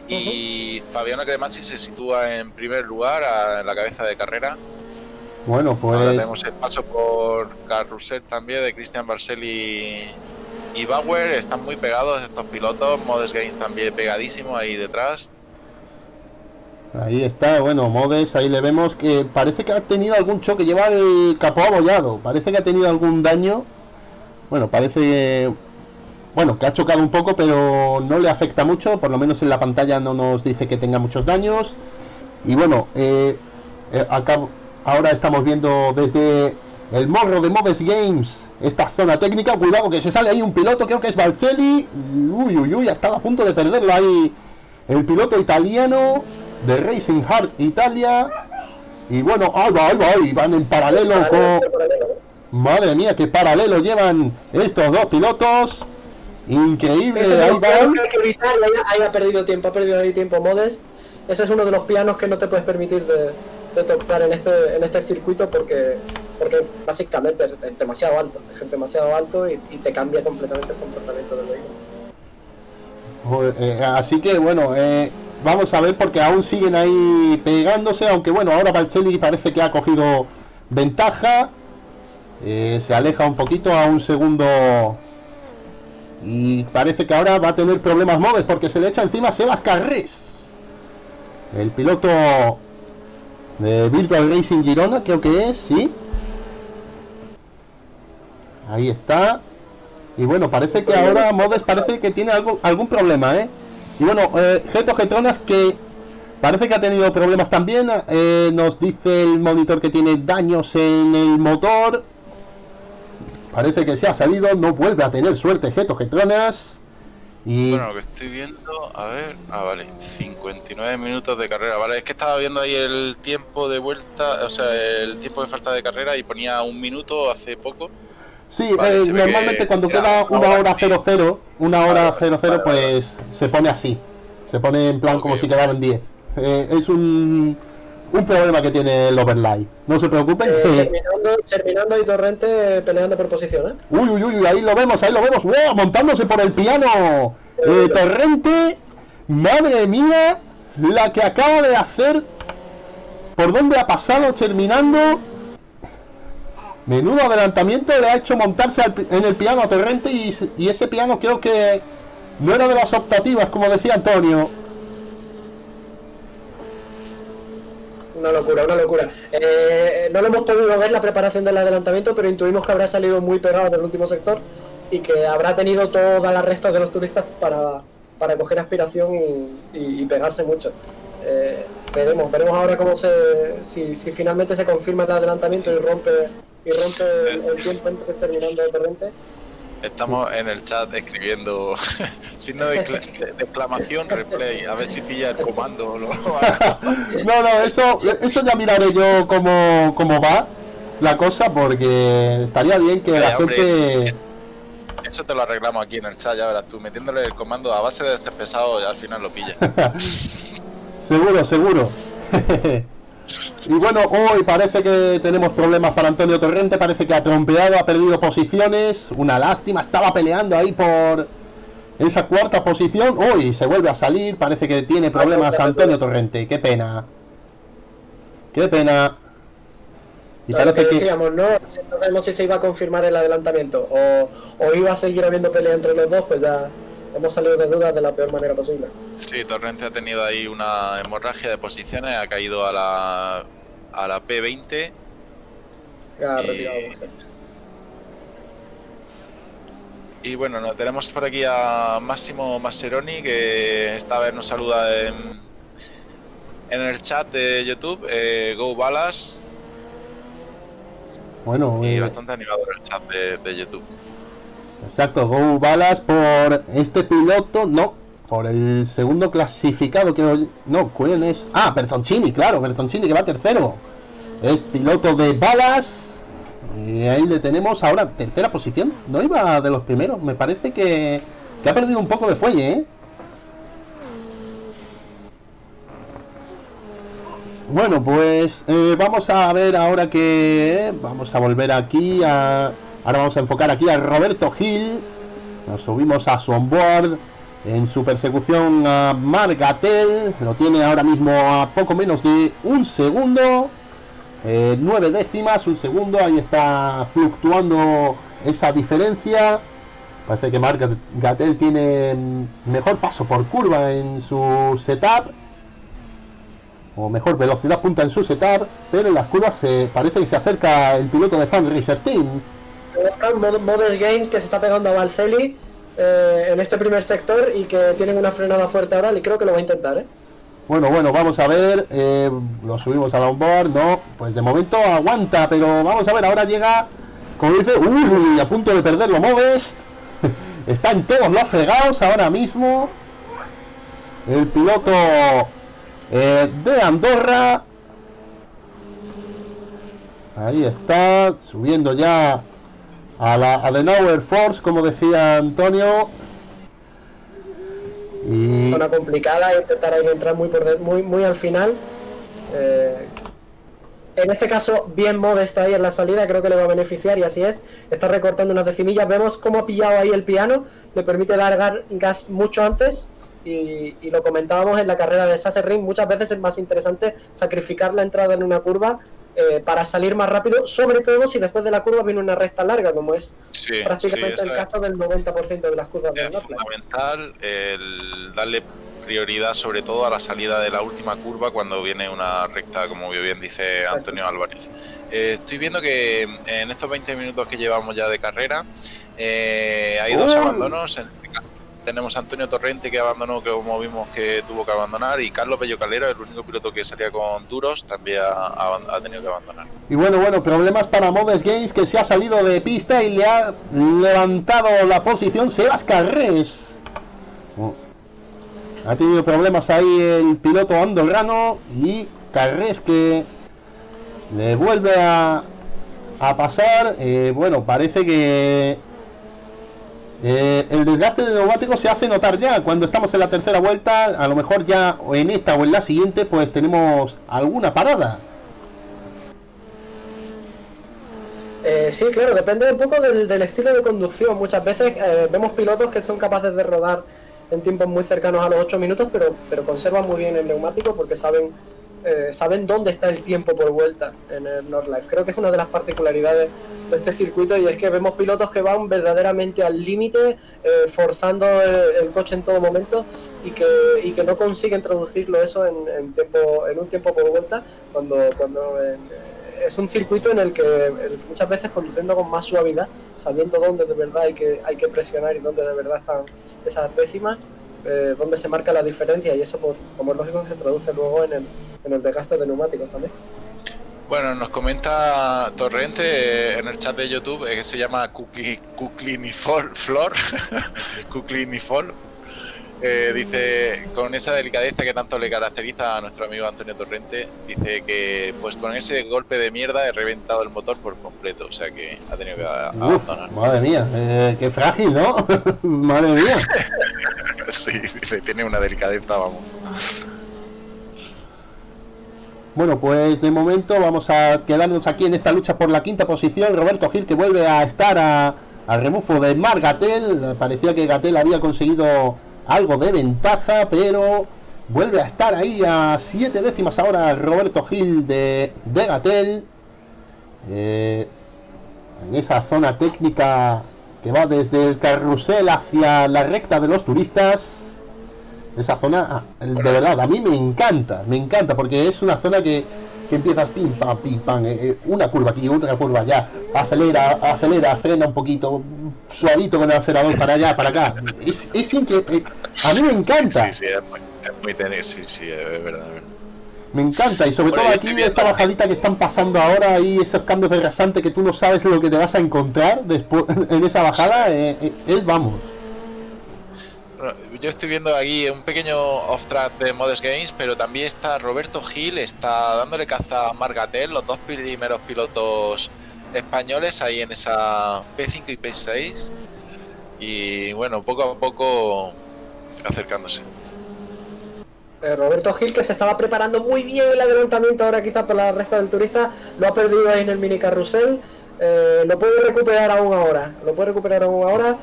y Fabiano Cremazzi se sitúa en primer lugar en la cabeza de carrera. Bueno, pues ahora tenemos el paso por carrusel también de Cristian Barcelli y Bauer. Están muy pegados estos pilotos. Modes Games también pegadísimo ahí detrás. ahí está, bueno, Modes, ahí le vemos que parece que ha tenido algún choque, lleva el capó abollado, parece que ha tenido algún daño. Bueno, parece que ha chocado un poco, pero no le afecta mucho, por lo menos en la pantalla no nos dice que tenga muchos daños. Y bueno, ahora estamos viendo desde el morro de Moves Games esta zona técnica. Cuidado que se sale ahí un piloto, creo que es Balcelli. Uy, ha estado a punto de perderlo ahí el piloto italiano de Racing Heart Italia. Y bueno, ahí van en paralelo con... Madre mía, qué paralelo llevan estos dos pilotos. Increíble, ahí van. Ha perdido tiempo Modes. Ese es uno de los pianos que no te puedes permitir de tocar en este circuito porque básicamente es demasiado alto y te cambia completamente el comportamiento del vehículo. Así que bueno, vamos a ver porque aún siguen ahí pegándose, aunque bueno, ahora Balcelli parece que ha cogido ventaja, se aleja un poquito a un segundo y parece que ahora va a tener problemas Modes porque se le echa encima a Sebas Carrés, el piloto de Virtual Racing Girona, creo que es, sí. Ahí está. Y bueno, parece que ahora Modes parece que tiene algún problema, ¿eh? Y bueno, Geto Getronas, que parece que ha tenido problemas también. Nos dice el monitor que tiene daños en el motor. Parece que se ha salido, no vuelve a tener suerte Geto Getronas. Y... Bueno, lo que estoy viendo, a ver, vale, 59 minutos de carrera, vale, es que estaba viendo ahí el tiempo de vuelta, o sea, el tiempo de falta de carrera y ponía 1 minuto hace poco. Sí, vale, normalmente cuando queda una hora 00, pues se pone así, se pone en plan como si quedaran 10. Es un problema que tiene el overlay, no se preocupen. Terminando y Torrente peleando por posición, ¿eh? Uy, ahí lo vemos, ¡wow! Montándose por el piano. Torrente, madre mía, la que acaba de hacer, por dónde ha pasado terminando. Menudo adelantamiento le ha hecho montarse en el piano a Torrente y ese piano creo que no era de las optativas, como decía Antonio. Una locura. No lo hemos podido ver la preparación del adelantamiento, pero intuimos que habrá salido muy pegado del último sector y que habrá tenido toda la resta de los turistas para coger aspiración y pegarse mucho. Veremos ahora cómo si finalmente se confirma el adelantamiento y rompe el tiempo entre terminando de Torrente. Estamos en el chat escribiendo signo de exclamación replay, a ver si pilla el comando o no. No, eso ya miraré yo cómo va la cosa, porque estaría bien que la gente... Eso te lo arreglamos aquí en el chat, ya verás tú, metiéndole el comando a base de ser pesado y al final lo pilla. Seguro. Y bueno, hoy parece que tenemos problemas para Antonio Torrente, parece que ha trompeado, ha perdido posiciones, una lástima, estaba peleando ahí por esa cuarta posición, hoy se vuelve a salir, parece que tiene problemas Antonio Torrente, qué pena. Y parece que decíamos, no sabemos si se iba a confirmar el adelantamiento o iba a seguir habiendo pelea entre los dos, pues ya hemos salido de dudas de la peor manera posible. Sí, Torrente ha tenido ahí una hemorragia de posiciones, ha caído a la P20. Ya, Y- retirado. Por ejemplo. Y bueno, tenemos por aquí a Máximo Mascheroni, que esta vez nos saluda en el chat de YouTube, Go Balas, Bueno, y bastante animador el chat de YouTube. exacto, Go Balas por este piloto, no, por el segundo clasificado, que no, ¿quién es? Ah, Bertoncini, claro, Bertoncini que va tercero. Es piloto de Balas. Y ahí le tenemos ahora tercera posición. No iba de los primeros, me parece que ha perdido un poco de fuelle, ¿eh? Bueno, pues vamos a ver ahora que vamos a volver aquí ahora vamos a enfocar aquí a Roberto Gil. Nos subimos a su onboard en su persecución a Marc Gatell. Lo tiene ahora mismo a poco menos de un segundo, 9 décimas, un segundo. Ahí está fluctuando esa diferencia. Parece que Marc Gatell tiene mejor paso por curva en su setup, o mejor velocidad punta en su setup, pero en las curvas parece que se acerca el piloto de Fan Racer Team. Modest Games, que se está pegando a Valceli en este primer sector y que tienen una frenada fuerte ahora, y creo que lo va a intentar, Bueno, vamos a ver, lo subimos al onboard, no, pues de momento aguanta, pero vamos a ver, ahora llega, como dice, a punto de perderlo Modest. Está en todos los fregados ahora mismo el piloto de Andorra. Ahí está, subiendo ya a la Adenauer Force, como decía Antonio. Y Zona complicada, intentar ahí entrar muy al final. En este caso, bien Modest ahí en la salida, creo que le va a beneficiar, y así es. Está recortando unas decimillas. Vemos cómo ha pillado ahí el piano, le permite dar gas mucho antes. Y lo comentábamos en la carrera de Sasser-Ring, muchas veces es más interesante sacrificar la entrada en una curva para salir más rápido, sobre todo si después de la curva viene una recta larga, como es prácticamente el caso del 90% de las curvas. Es fundamental el darle prioridad sobre todo a la salida de la última curva cuando viene una recta, como bien dice Antonio Álvarez. Estoy viendo que en estos 20 minutos que llevamos ya de carrera hay dos abandonos. En este caso tenemos a Antonio Torrente, que abandonó, que como vimos que tuvo que abandonar, y Carlos Bello Calero, el único piloto que salía con duros, también ha tenido que abandonar. Y bueno, problemas para Modest Games, que se ha salido de pista y le ha levantado la posición Sebas Carrés. Ha tenido problemas ahí el piloto andorrano, y Carrés que le vuelve a pasar. Bueno, parece que el desgaste de neumáticos se hace notar ya cuando estamos en la tercera vuelta. A lo mejor ya o en esta o en la siguiente pues tenemos alguna parada. Sí, claro, depende un poco del estilo de conducción. Muchas veces vemos pilotos que son capaces de rodar en tiempos muy cercanos a los 8 minutos, pero conservan muy bien el neumático porque saben dónde está el tiempo por vuelta en el Nordlife. Creo que es una de las particularidades de este circuito, y es que vemos pilotos que van verdaderamente al límite, forzando el coche en todo momento, y que no consiguen traducirlo eso en un tiempo por vuelta, cuando es un circuito en el que muchas veces conduciendo con más suavidad, sabiendo dónde de verdad hay que presionar y dónde de verdad están esas décimas, donde se marca la diferencia, y eso, como es lógico, que se traduce luego en el desgaste de neumáticos también. Bueno, nos comenta Torrente en el chat de YouTube, que se llama Kuklinifol Kuklinifol. Dice, con esa delicadeza que tanto le caracteriza a nuestro amigo Antonio Torrente, dice que pues con ese golpe de mierda he reventado el motor por completo, o sea que ha tenido que abandonar. Madre mía, qué frágil, ¿no? Madre mía. Sí, dice, tiene una delicadeza, vamos. Bueno, pues de momento vamos a quedarnos aquí en esta lucha por la quinta posición. Roberto Gil, que vuelve a estar al rebufo de Marc Gatell. Parecía que Gatell había conseguido algo de ventaja, pero vuelve a estar ahí a 7 décimas ahora Roberto Gil de Gatell, en esa zona técnica que va desde el carrusel hacia la recta de los turistas. Esa zona, de verdad, a mí me encanta, porque es una zona que empiezas pim pam, una curva aquí, otra curva allá, acelera, frena un poquito, suavito con el acelerador para allá, para acá. Es increíble, a mí me encanta. Sí, es muy tenis, sí, es verdad. Me encanta, y sobre todo aquí esta bajadita que están pasando ahora, y esos cambios de rasante que tú no sabes lo que te vas a encontrar después en esa bajada, vamos. Yo estoy viendo aquí un pequeño off-track de Modest Games, pero también está Roberto Gil, está dándole caza a Margatel, los dos primeros pilotos españoles ahí en esa P5 y P6. Y bueno, poco a poco acercándose. Roberto Gil, que se estaba preparando muy bien el adelantamiento ahora quizás por la recta del turista, lo ha perdido ahí en el mini carrusel. Lo puede recuperar aún ahora.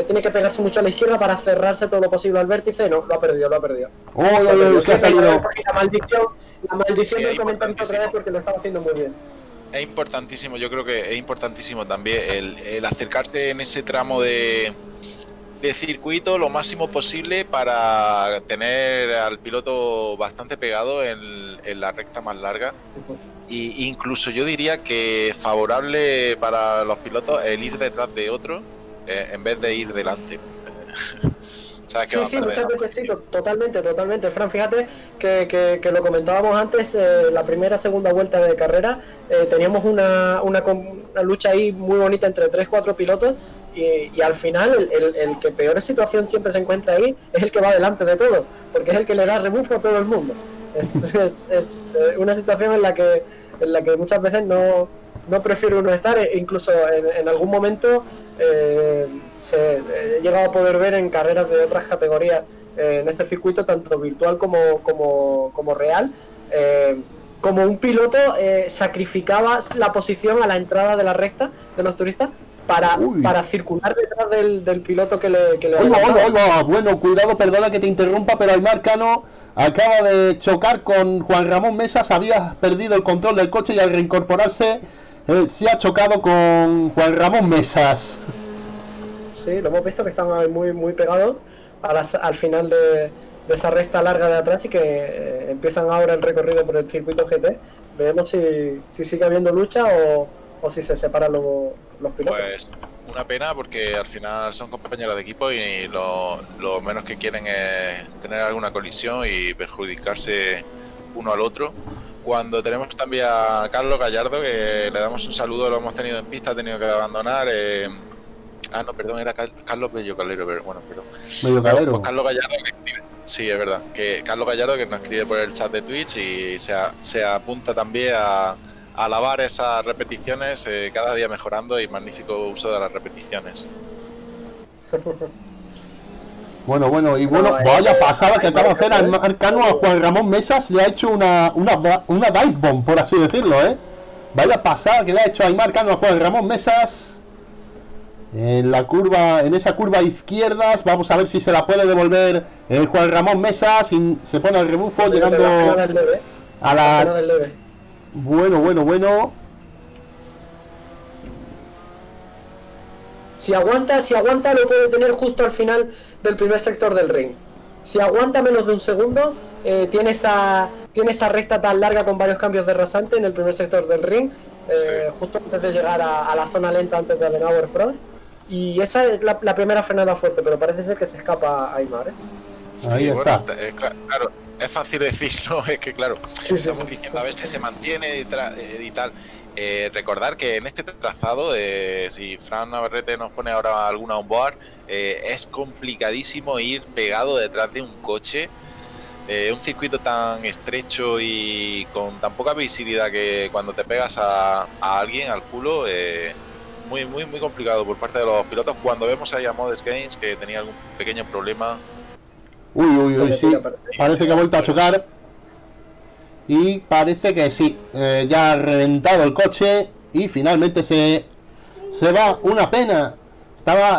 Tiene que pegarse mucho a la izquierda para cerrarse todo lo posible al vértice. No, lo ha perdido. Se ha salido. La maldición Sí, del comentario otra vez, porque lo estaba haciendo muy bien. Es importantísimo, yo creo que es importantísimo también el acercarse en ese tramo de circuito lo máximo posible para tener al piloto bastante pegado en la recta más larga. Y incluso yo diría que favorable para los pilotos el ir detrás de otro en vez de ir delante. ¿Sabes qué? Sí, muchas veces sí, totalmente. Fran, fíjate que lo comentábamos antes, la segunda vuelta de carrera, teníamos una lucha ahí muy bonita entre 3-4 pilotos, y al final el que peor situación siempre se encuentra ahí es el que va delante de todo, porque es el que le da rebufo a todo el mundo. Es una situación en la que muchas veces no prefiere uno estar, incluso en algún momento he llegado a poder ver en carreras de otras categorías en este circuito, tanto virtual como real, como un piloto sacrificaba la posición a la entrada de la recta de los turistas para circular detrás del piloto que le Oiga, bueno, cuidado, perdona que te interrumpa, pero Aimar Cano acaba de chocar con Juan Ramón Mesas, había perdido el control del coche y al reincorporarse se ha chocado con Juan Ramón Mesas. Sí, lo hemos visto que están muy, muy pegados al final de esa recta larga de atrás, y que empiezan ahora el recorrido por el circuito GT. Veremos si sigue habiendo lucha o si se separan los pilotos. Pues una pena, porque al final son compañeros de equipo y lo menos que quieren es tener alguna colisión y perjudicarse uno al otro. Cuando tenemos también a Carlos Gallardo, que le damos un saludo, lo hemos tenido en pista, ha tenido que abandonar. No, perdón, era Carlos Bello Calero, pero bueno, perdón. Bello Calero. Pues Carlos Gallardo que escribe. Sí, es verdad. Que Carlos Gallardo, que nos escribe por el chat de Twitch y se apunta también a alabar esas repeticiones, cada día mejorando, y magnífico uso de las repeticiones. Bueno, vaya pasada que acaba de hacer al Marcano a Juan Ramón Mesas, le ha hecho una dive bomb, por así decirlo, Vaya pasada que le ha hecho a Aimar Cano a Juan Ramón Mesas en esa curva izquierdas. Vamos a ver si se la puede devolver Juan Ramón Mesas, se pone al rebufo, llegando a la... Bueno. Si aguanta lo puede tener justo al final del primer sector del ring. Si aguanta menos de un segundo, tiene esa recta tan larga con varios cambios de rasante en el primer sector del ring, justo antes de llegar a la zona lenta, antes de Adenauer Frost. Y esa es la primera frenada fuerte, pero parece ser que se escapa Aimar. Sí, ahí está. Claro, es fácil decirlo, es que claro, estamos diciendo a ver si se mantiene y tal. Recordar que en este trazado, si Fran Navarrete nos pone ahora alguna onboard, es complicadísimo ir pegado detrás de un coche, un circuito tan estrecho y con tan poca visibilidad, que cuando te pegas a alguien, al culo, muy complicado por parte de los pilotos. Cuando vemos ahí a Modest Games, que tenía algún pequeño problema. Uy, sí, parece que ha vuelto a chocar. Y parece que sí, ya ha reventado el coche y finalmente se va. Una pena.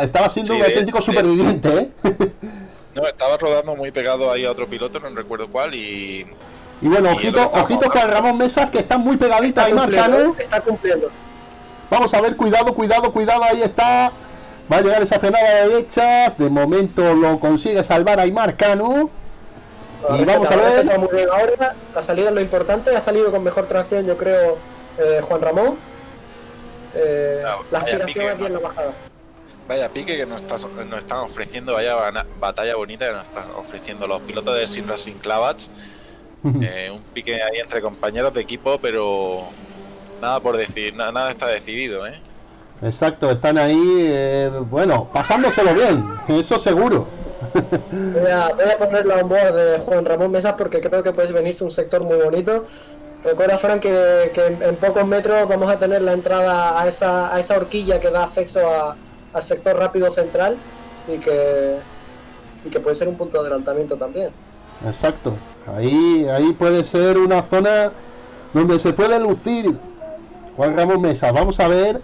Estaba siendo un auténtico superviviente, No, estaba rodando muy pegado ahí a otro piloto, no recuerdo cuál, y bueno, ojito con Ramón Mesas, que está muy pegadito ahí, Marcano. Está cumpliendo. Vamos a ver, cuidado, ahí está. Va a llegar esa frenada de derechas. De momento lo consigue salvar Aimar Cano. Y vamos a ver. Ahora ha salido lo importante, ha salido con mejor tracción, yo creo, Juan Ramón. La aspiración aquí en la bajada. Vaya pique que nos están ofreciendo, vaya batalla bonita que nos están ofreciendo los pilotos de Sim Racing Clavats. Un pique ahí entre compañeros de equipo, pero nada por decir, nada está decidido, ¿eh? Exacto, están ahí, bueno, pasándoselo bien, eso seguro. Voy a poner la onboard de Juan Ramón Mesas porque creo que puede venirse un sector muy bonito. Recuerda, Fran, que en pocos metros vamos a tener la entrada a esa horquilla que da acceso al sector rápido central y que puede ser un punto de adelantamiento también. Exacto, ahí puede ser una zona donde se puede lucir Juan Ramón Mesas. Vamos a ver.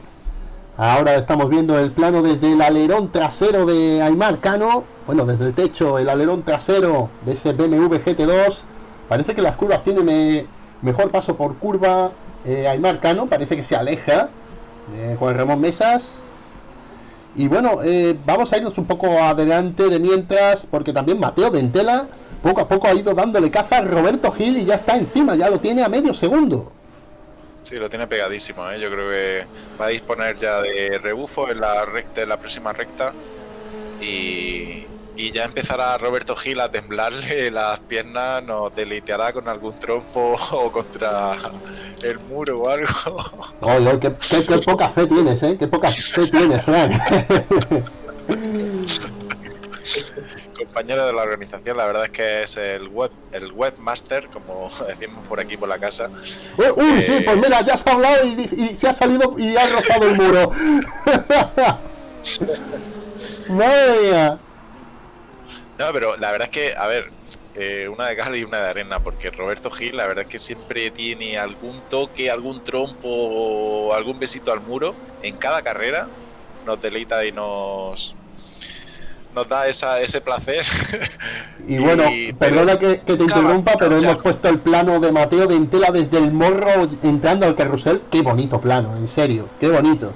Ahora estamos viendo el plano desde el alerón trasero de Aimar Cano. Bueno, desde el techo, el alerón trasero de ese BMW GT2. Parece que las curvas tienen mejor paso por curva. Aimar Cano parece que se aleja de Juan Ramón Mesas. Y bueno, vamos a irnos un poco adelante de mientras, porque también Mateo Dentela poco a poco ha ido dándole caza a Roberto Gil y ya está encima, ya lo tiene a medio segundo. Sí, lo tiene pegadísimo, ¿eh? Yo creo que va a disponer ya de rebufo en la próxima recta y ya empezará Roberto Gil a temblarle las piernas, nos deleiteará con algún trompo o contra el muro o algo. Oye, qué poca fe tienes, ¿eh? Qué poca fe tienes, Frank. Compañero de la organización, la verdad es que es el webmaster, como decimos por aquí por la casa. Uy, sí, pues mira, ya se ha hablado y se ha salido y ha rozado el muro. Madre mía. No, pero la verdad es que, a ver, una de cal y una de arena, porque Roberto Gil, la verdad es que siempre tiene algún toque, algún trompo o algún besito al muro en cada carrera. Nos deleita y nos da ese placer. Y bueno, perdona que te interrumpa, pero hemos puesto el plano de Mateo Dentela desde el morro entrando al carrusel. Qué bonito plano, en serio, qué bonito.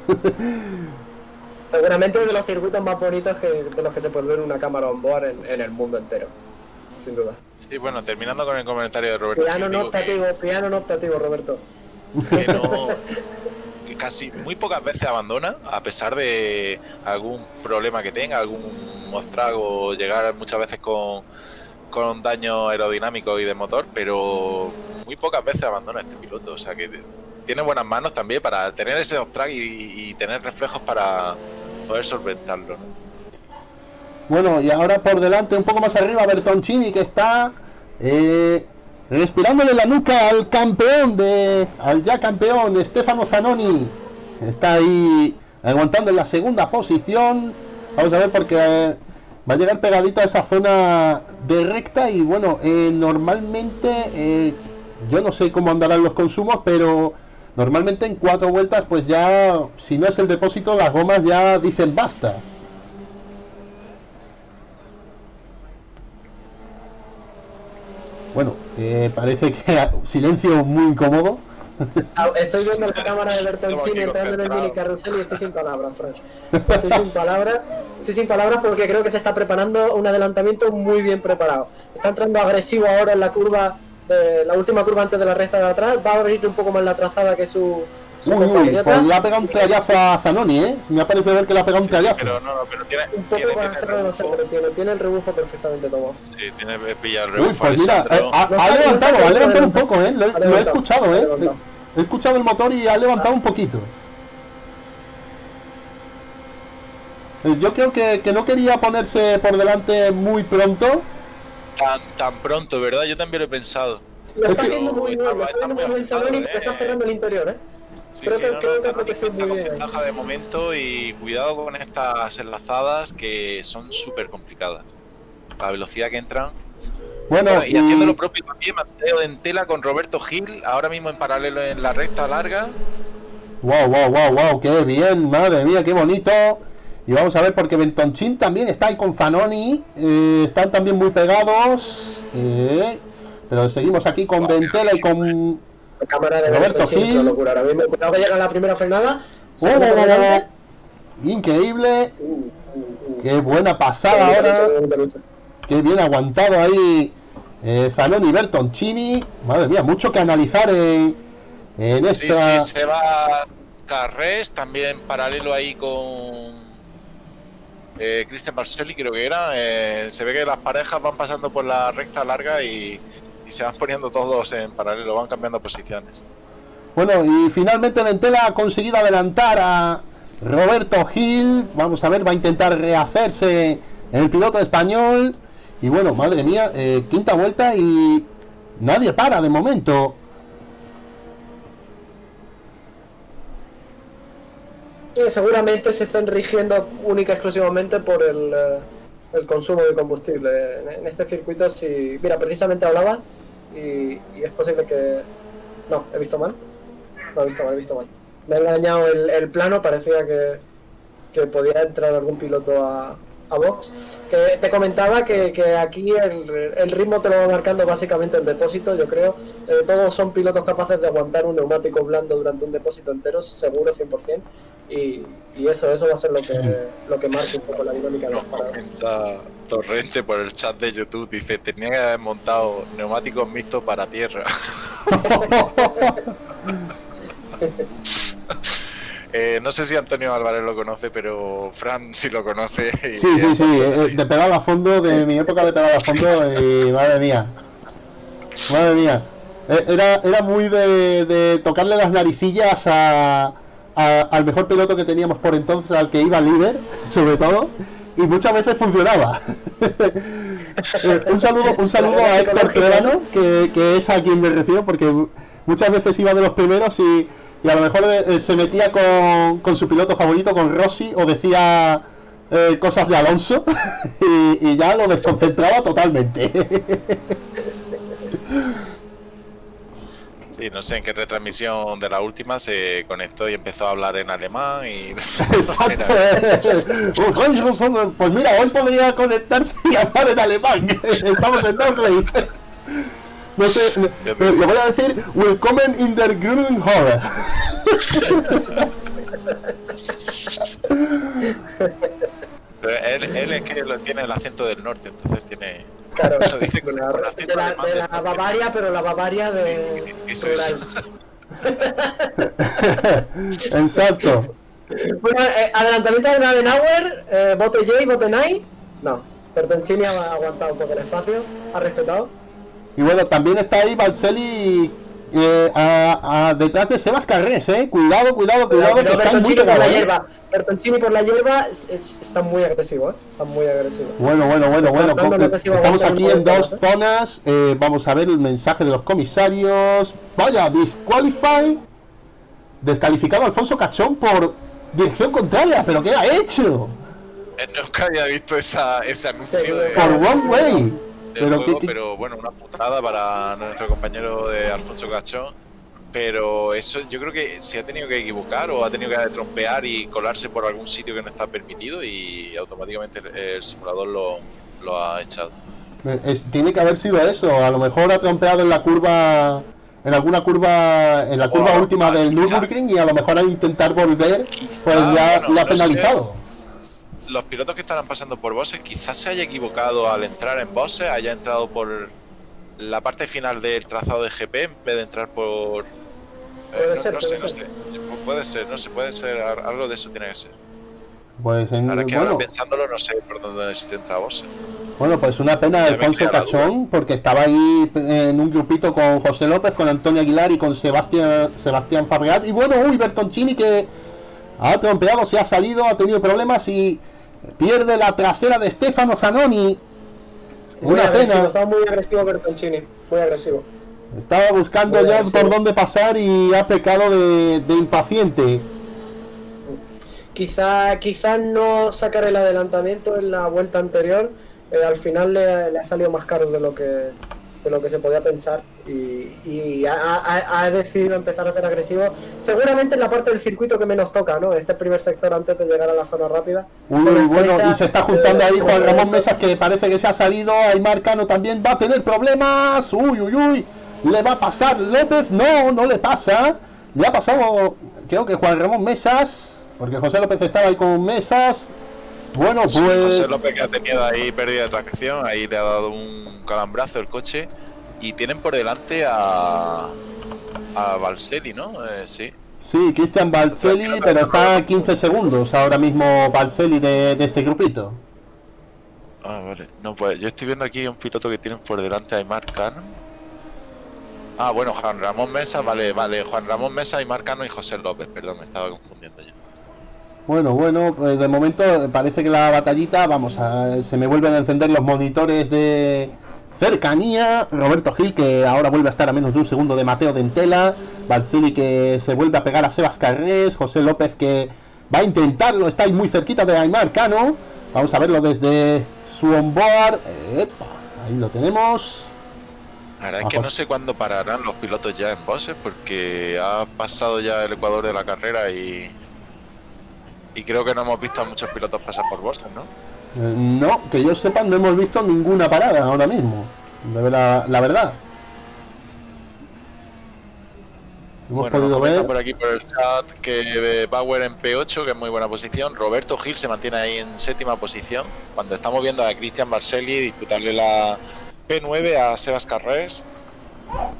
Seguramente uno de los circuitos más bonitos de los que se puede ver una cámara on board en el mundo entero, sin duda. Sí, bueno, terminando con el comentario de Roberto. Piano no optativo, Roberto. Que no, que casi muy pocas veces abandona, a pesar de algún problema que tenga, algún mostrago, llegar muchas veces con daño aerodinámico y de motor, pero muy pocas veces abandona este piloto, o sea que tiene buenas manos también para tener ese off-track y tener reflejos para poder solventarlo, ¿no? Bueno, y ahora por delante, un poco más arriba, Bertoncini, que está respirándole la nuca al ya campeón, Stefano Zanoni. Está ahí aguantando en la segunda posición. Vamos a ver porque va a llegar pegadito a esa zona de recta y bueno, normalmente, yo no sé cómo andarán los consumos, pero normalmente en 4 vueltas pues ya, si no es el depósito, las gomas ya dicen basta. Bueno, parece que silencio muy incómodo. Estoy viendo la cámara de Bertoncini entrando en el mini carrusel y estoy sin palabras, Frank. Estoy sin palabras porque creo que se está preparando un adelantamiento muy bien preparado. Está entrando agresivo ahora en la curva, la última curva antes de la recta de atrás. Va a abrir un poco más la trazada que su compatriota. Pues le ha pegado un trayazo a Zanoni, ¿eh? Me ha parecido ver que le ha pegado un trayazo. Pero tiene un poco para hacerlo, no sé, pero tiene el rebufo perfectamente tomado. Sí, tiene pillado el rebufo. Pues mira, ha levantado un poco, ¿eh? Lo he escuchado, ¿eh? He escuchado el motor y ha levantado un poquito. Yo creo que no quería ponerse por delante muy pronto. Tan pronto, ¿verdad? Yo también lo he pensado. Lo está haciendo muy bien, está cerrando el interior, ¿eh? Sí, creo que ha protegido muy bien. Ventaja de momento y cuidado con estas enlazadas que son súper complicadas. La velocidad que entran. Bueno, y haciendo lo propio también Mateo Dentela con Roberto Gil, ahora mismo en paralelo en la recta larga. Wow, qué bien, madre mía, qué bonito. Y vamos a ver porque Bertoncini también está ahí con Zanoni, están también muy pegados, pero seguimos aquí con Dentela y con la cámara de Roberto Gil. Locura. Ahora mismo, cuidado que llega la primera frenada. increíble. Qué buena pasada ahora. Qué bien aguantado ahí Zanoni Bertoncini. Madre mía, mucho que analizar en esta... Sí, se va Carrés, también paralelo ahí con Christian Barcelli, creo que era. Se ve que las parejas van pasando por la recta larga y se van poniendo todos en paralelo, van cambiando posiciones. Bueno, y finalmente Ventela ha conseguido adelantar a Roberto Gil. Vamos a ver, va a intentar rehacerse el piloto español. Y bueno, madre mía, quinta vuelta y nadie para de momento. Seguramente se están rigiendo única y exclusivamente por el consumo de combustible. En este circuito, si... Mira, precisamente hablaba y es posible que... No, he visto mal. No, he visto mal. Me ha engañado el plano, parecía que podía entrar algún piloto a box. Que te comentaba que aquí el ritmo te lo va marcando básicamente el depósito, yo creo. Todos son pilotos capaces de aguantar un neumático blando durante un depósito entero, seguro 100%. Y eso va a ser lo que marque un poco la dinámica de las paradas. Comenta Torrente por el chat de YouTube, dice, tenía que haber montado neumáticos mixtos para tierra. No sé si Antonio Álvarez lo conoce, pero Fran sí lo conoce. Sí, de pedal a fondo, de mi época de pedal a fondo, y madre mía. Era muy de tocarle las naricillas al mejor piloto que teníamos por entonces, al que iba líder, sobre todo, y muchas veces funcionaba. un saludo a Héctor Clevano, que es a quien me refiero, porque muchas veces iba de los primeros y a lo mejor se metía con su piloto favorito, con Rossi, o decía cosas de Alonso y ya lo desconcentraba totalmente. Sí, no sé en qué retransmisión de la última se conectó y empezó a hablar en alemán y... Pues mira, hoy podría conectarse y hablar en alemán. Estamos en Norway. No sé, le voy a decir Willkommen in der grünen Hölle. Él es que tiene el acento del norte, entonces tiene... Claro, lo dice con el acento de alemán la Bavaria, pero la Bavaria de eso rural. Exacto. Bueno, adelantamiento de Nadenauer, bote J, bote Nai. No, Bertoncini ha aguantado un poco el espacio, ha respetado. Y bueno, también está ahí Balcelli detrás de Sebas Carrés, Cuidado, que están muy pegados. Bertoncini por la hierba está muy agresivo, Está muy agresivo. Bueno, estamos aquí en dos zonas. Vamos a ver el mensaje de los comisarios. Vaya, disqualify. Descalificado Alfonso Cachón por dirección contraria. ¿Pero qué ha hecho? Nunca había visto ese anuncio por wrong way. Pero bueno, una putada para nuestro compañero de Alfonso Cachón. Pero eso yo creo que se ha tenido que equivocar o ha tenido que trompear y colarse por algún sitio que no está permitido y automáticamente el simulador lo ha echado. Tiene que haber sido eso. A lo mejor ha trompeado en la curva, en la curva última del Nürburgring, y a lo mejor al intentar volver, pues ya le ha penalizado. Los pilotos que estarán pasando por boxes quizás se haya equivocado al entrar en boxes, haya entrado por la parte final del trazado de GP en vez de entrar por... Puede ser, algo de eso tiene que ser. Pues ahora pensándolo, no sé por dónde se entra a boxes. Bueno, pues una pena de Alfonso Cachón, porque estaba ahí en un grupito con José López, con Antonio Aguilar y con Sebastián Fabregat. Y bueno, Bertoncini, que ha trompeado, se ha salido, ha tenido problemas y pierde la trasera de Stefano Zanoni. Una pena. Estaba muy agresivo Bertoncini, muy agresivo. Estaba buscando ya por dónde pasar y ha pecado de impaciente. Quizá no sacar el adelantamiento en la vuelta anterior, al final le ha salido más caro de lo que se podía pensar y ha decidido empezar a ser agresivo, seguramente en la parte del circuito que menos toca, ¿no? Este primer sector antes de llegar a la zona rápida. Y se está juntando ahí Juan Ramón Mesas, que parece que se ha salido. Aymar Cano también va a tener problemas. Le va a pasar López. No le pasa. Le ha pasado, creo que Juan Ramón Mesas. porque José López estaba ahí con Mesas. Bueno, Sí, pues... José López, que ha tenido ahí pérdida de tracción, ahí le ha dado un calambrazo el coche. Y tienen por delante a Balselli, ¿no? Sí. Sí, Cristian Balselli, pero está a 15 segundos ahora mismo Balselli de este grupito. Ah, vale. No, pues yo estoy viendo aquí un piloto que tienen por delante a Aymar Cano. Ah, bueno, Juan Ramón Mesa, vale, Juan Ramón Mesa, Aymar Cano y José López, perdón, me estaba confundiendo yo. Bueno, pues de momento parece que la batallita, se me vuelven a encender los monitores de cercanía. Roberto Gil, que ahora vuelve a estar a menos de un segundo de Mateo Dentela. Balsilli, que se vuelve a pegar a Sebas Carrés. José López, que va a intentarlo, está ahí muy cerquita de Aymar Cano. Vamos a verlo desde su onboard. Ahí lo tenemos. La verdad es que no sé cuándo pararán los pilotos ya en boxes, porque ha pasado ya el Ecuador de la carrera y creo que no hemos visto a muchos pilotos pasar por boxes, ¿no? No, que yo sepa, no hemos visto ninguna parada ahora mismo. La verdad. Hemos Bueno, podido nos comenta ver. por aquí por el chat que Bauer en P8, que es muy buena posición. Roberto Gil se mantiene ahí en séptima posición. Cuando estamos viendo a Cristian Balselli disputarle la P9 a Sebas Carrés.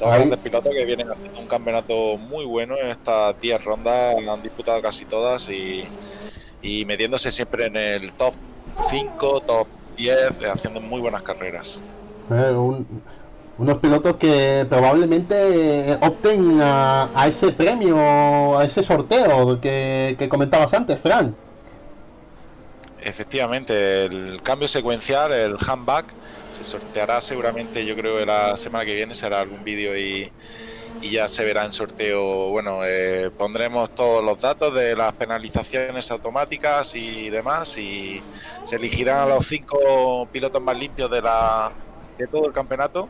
Dos Ahí. grandes pilotos que vienen haciendo un campeonato muy bueno en estas 10 rondas. Han disputado casi todas y metiéndose siempre en el top 5, top 10, haciendo muy buenas carreras. Unos pilotos que probablemente opten a ese premio, a ese sorteo que comentabas antes, Fran. Efectivamente, el cambio secuencial, el handback, se sorteará seguramente, yo creo que la semana que viene será algún vídeo y ya se verá en sorteo. Bueno, pondremos todos los datos de las penalizaciones automáticas y demás, y se elegirán a los 5 pilotos más limpios de todo el campeonato,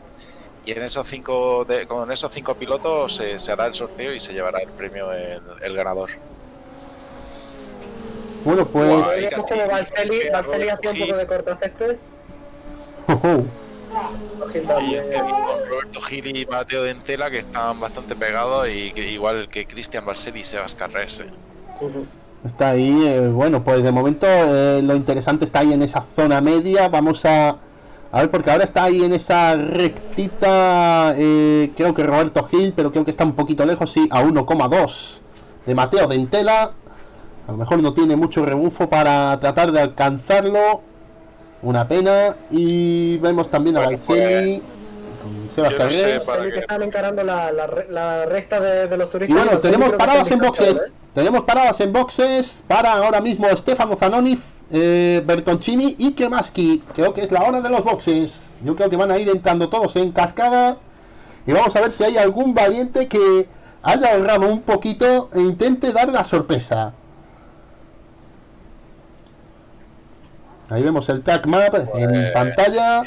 y con esos 5 pilotos se hará el sorteo y se llevará el premio el ganador. Bueno, pues... Guau. Ahí Vemos casi- como Balselli hacía un poco de cortacésped. Gil Y también. con Roberto Gil y Mateo Dentela, que están bastante pegados, y que igual que Cristian Balselli y Sebas Carrés. Ujú. Está ahí, bueno, pues de momento lo interesante está ahí en esa zona media. Vamos a ver, porque ahora está ahí en esa rectita, creo que Roberto Gil, pero creo que está un poquito lejos, sí, a 1,2 de Mateo Dentela. A lo mejor no tiene mucho rebufo para tratar de alcanzarlo. Una pena. Y vemos también a Bueno, Balselli con Sebas yo no sé, Carrés. para Se ve que que- están encarando la recta de los Y turistas. bueno, Balselli tenemos creo que paradas está en boxes. distanciado, ¿eh? Tenemos paradas en boxes para ahora mismo Stefano Zanoni, Bertoncini y Kremaski. Creo que es la hora de los boxes. Yo creo que van a ir entrando todos en cascada. Y vamos a ver si hay algún valiente que haya ahorrado un poquito e intente dar la sorpresa. Ahí vemos el track map en Pues, pantalla.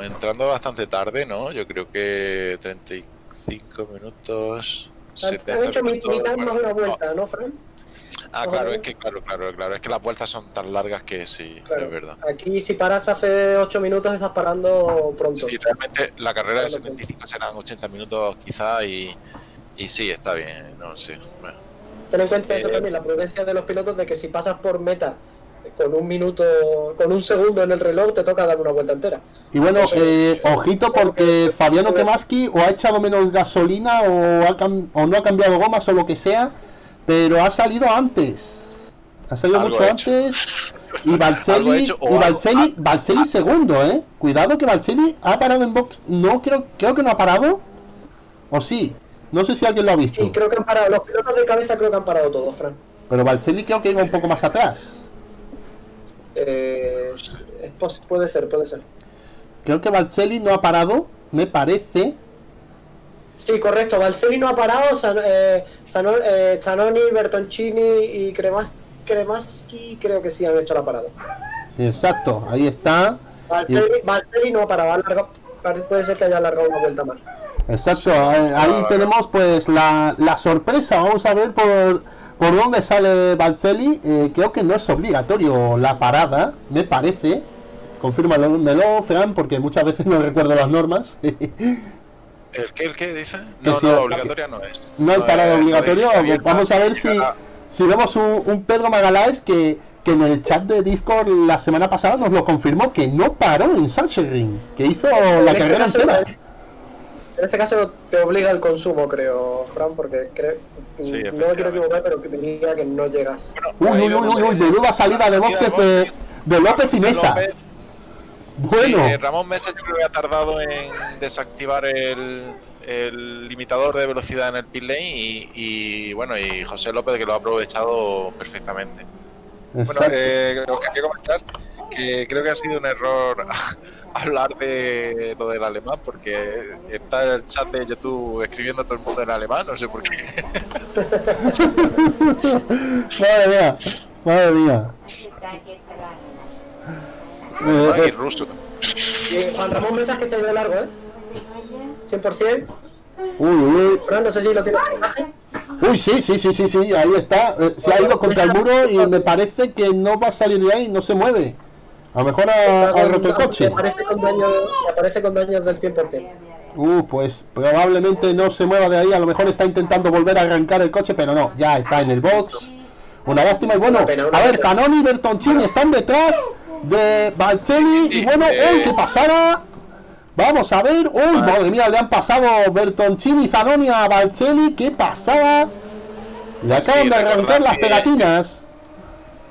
entrando bastante tarde, ¿no? Yo creo que 35 minutos. Han 70 hecho minutos, mitad bueno, más una vuelta, ¿no, Fran? claro, es que claro, es que las vueltas son tan largas que sí, Claro. es verdad. Aquí si paras hace 8 minutos estás parando pronto. Sí, realmente la carrera de Claro, 75 serán 80 minutos quizá y sí, está bien, no sé. Bueno. Ten en cuenta eso también, la prudencia de los pilotos de que si pasas por meta con un segundo en el reloj te toca dar una vuelta entera. Y bueno, Sí. ojito porque Fabiano Kremaski o ha echado menos gasolina o no ha cambiado gomas o lo que sea, pero ha salido antes. Ha salido Algo mucho ha hecho. antes. Y Algo ha Balselli, hecho, o algo- Balselli segundo, Cuidado que Balselli ha parado en box. No, creo que no ha parado. ¿O sí? No sé si alguien lo ha visto. Sí, creo que han parado, los pilotos de cabeza creo que han parado todos, Fran. Pero Balselli creo que iba un poco más atrás. Puede ser. Creo que Balselli no ha parado, me parece. Sí, correcto, Balselli no ha parado, Zanoni, Bertoncini y Kremaski creo que sí han hecho la parada. Exacto, ahí está. Balselli no ha parado, puede ser que haya alargado una vuelta más. Exacto, ahí tenemos pues la sorpresa. Vamos a ver por dónde sale Balselli. Creo que no es obligatorio la parada, me parece. Confírmalo, Fran, porque muchas veces no recuerdo las normas. ¿El qué dice? Que No, si- no, obligatoria no es. No hay parada es- obligatoria. podéis abierta, Vamos a ver si si vemos un Pedro Magalhães que en el chat de Discord la semana pasada nos lo confirmó, que no paró en Sachsenring, que hizo la carrera entera. En este caso te obliga el consumo, creo, Fran, porque Sí, no me quiero equivocar, pero que diría que no llegas. Uy, menuda salida de boxes de López y Mesa. Bueno, Sí, Ramón Mesa yo creo que ha tardado en desactivar el limitador de velocidad en el pit lane y José López que lo ha aprovechado perfectamente. Bueno, os quería comentar que creo que ha sido un error hablar de lo del alemán, porque está el chat de YouTube escribiendo todo el mundo en alemán, no sé por qué. Madre mía. Y ruso. Y Juan Ramón Mesa que se ha ido largo, 100%. Uy, Fran, no sé si lo tienes en imagen. uy, sí, ahí está. Se ha ido contra el muro y me parece que no va a salir de ahí, no se mueve. A lo mejor ha roto el coche. Aparece con daños del 100%. Pues probablemente no se mueva de ahí, a lo mejor está intentando volver a arrancar el coche, pero no, ya está en el box. Una lástima y bueno, a ver, Zanoni y Bertoncini están detrás de Balcelli y bueno, ¿qué pasará? Vamos a ver, madre mía, le han pasado Bertoncini y Zanoni a Balcelli, ¿qué pasaba? Le acaban de arrancar las pegatinas.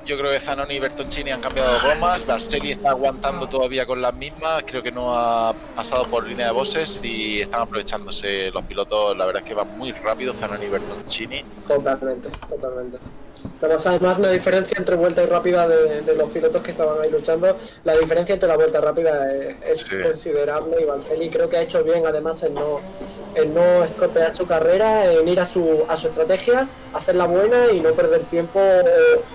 Yo creo que Zanoni y Bertoncini han cambiado de gomas, Balcelli está aguantando todavía con las mismas, creo que no ha pasado por línea de boxes y están aprovechándose los pilotos, la verdad es que van muy rápido Zanoni y Bertoncini. Totalmente. Vamos a además una diferencia entre vuelta y rápida de los pilotos que estaban ahí luchando. La diferencia entre la vuelta rápida es considerable y Balcelli creo que ha hecho bien además en no estropear su carrera, en ir a su estrategia, hacerla buena y no perder tiempo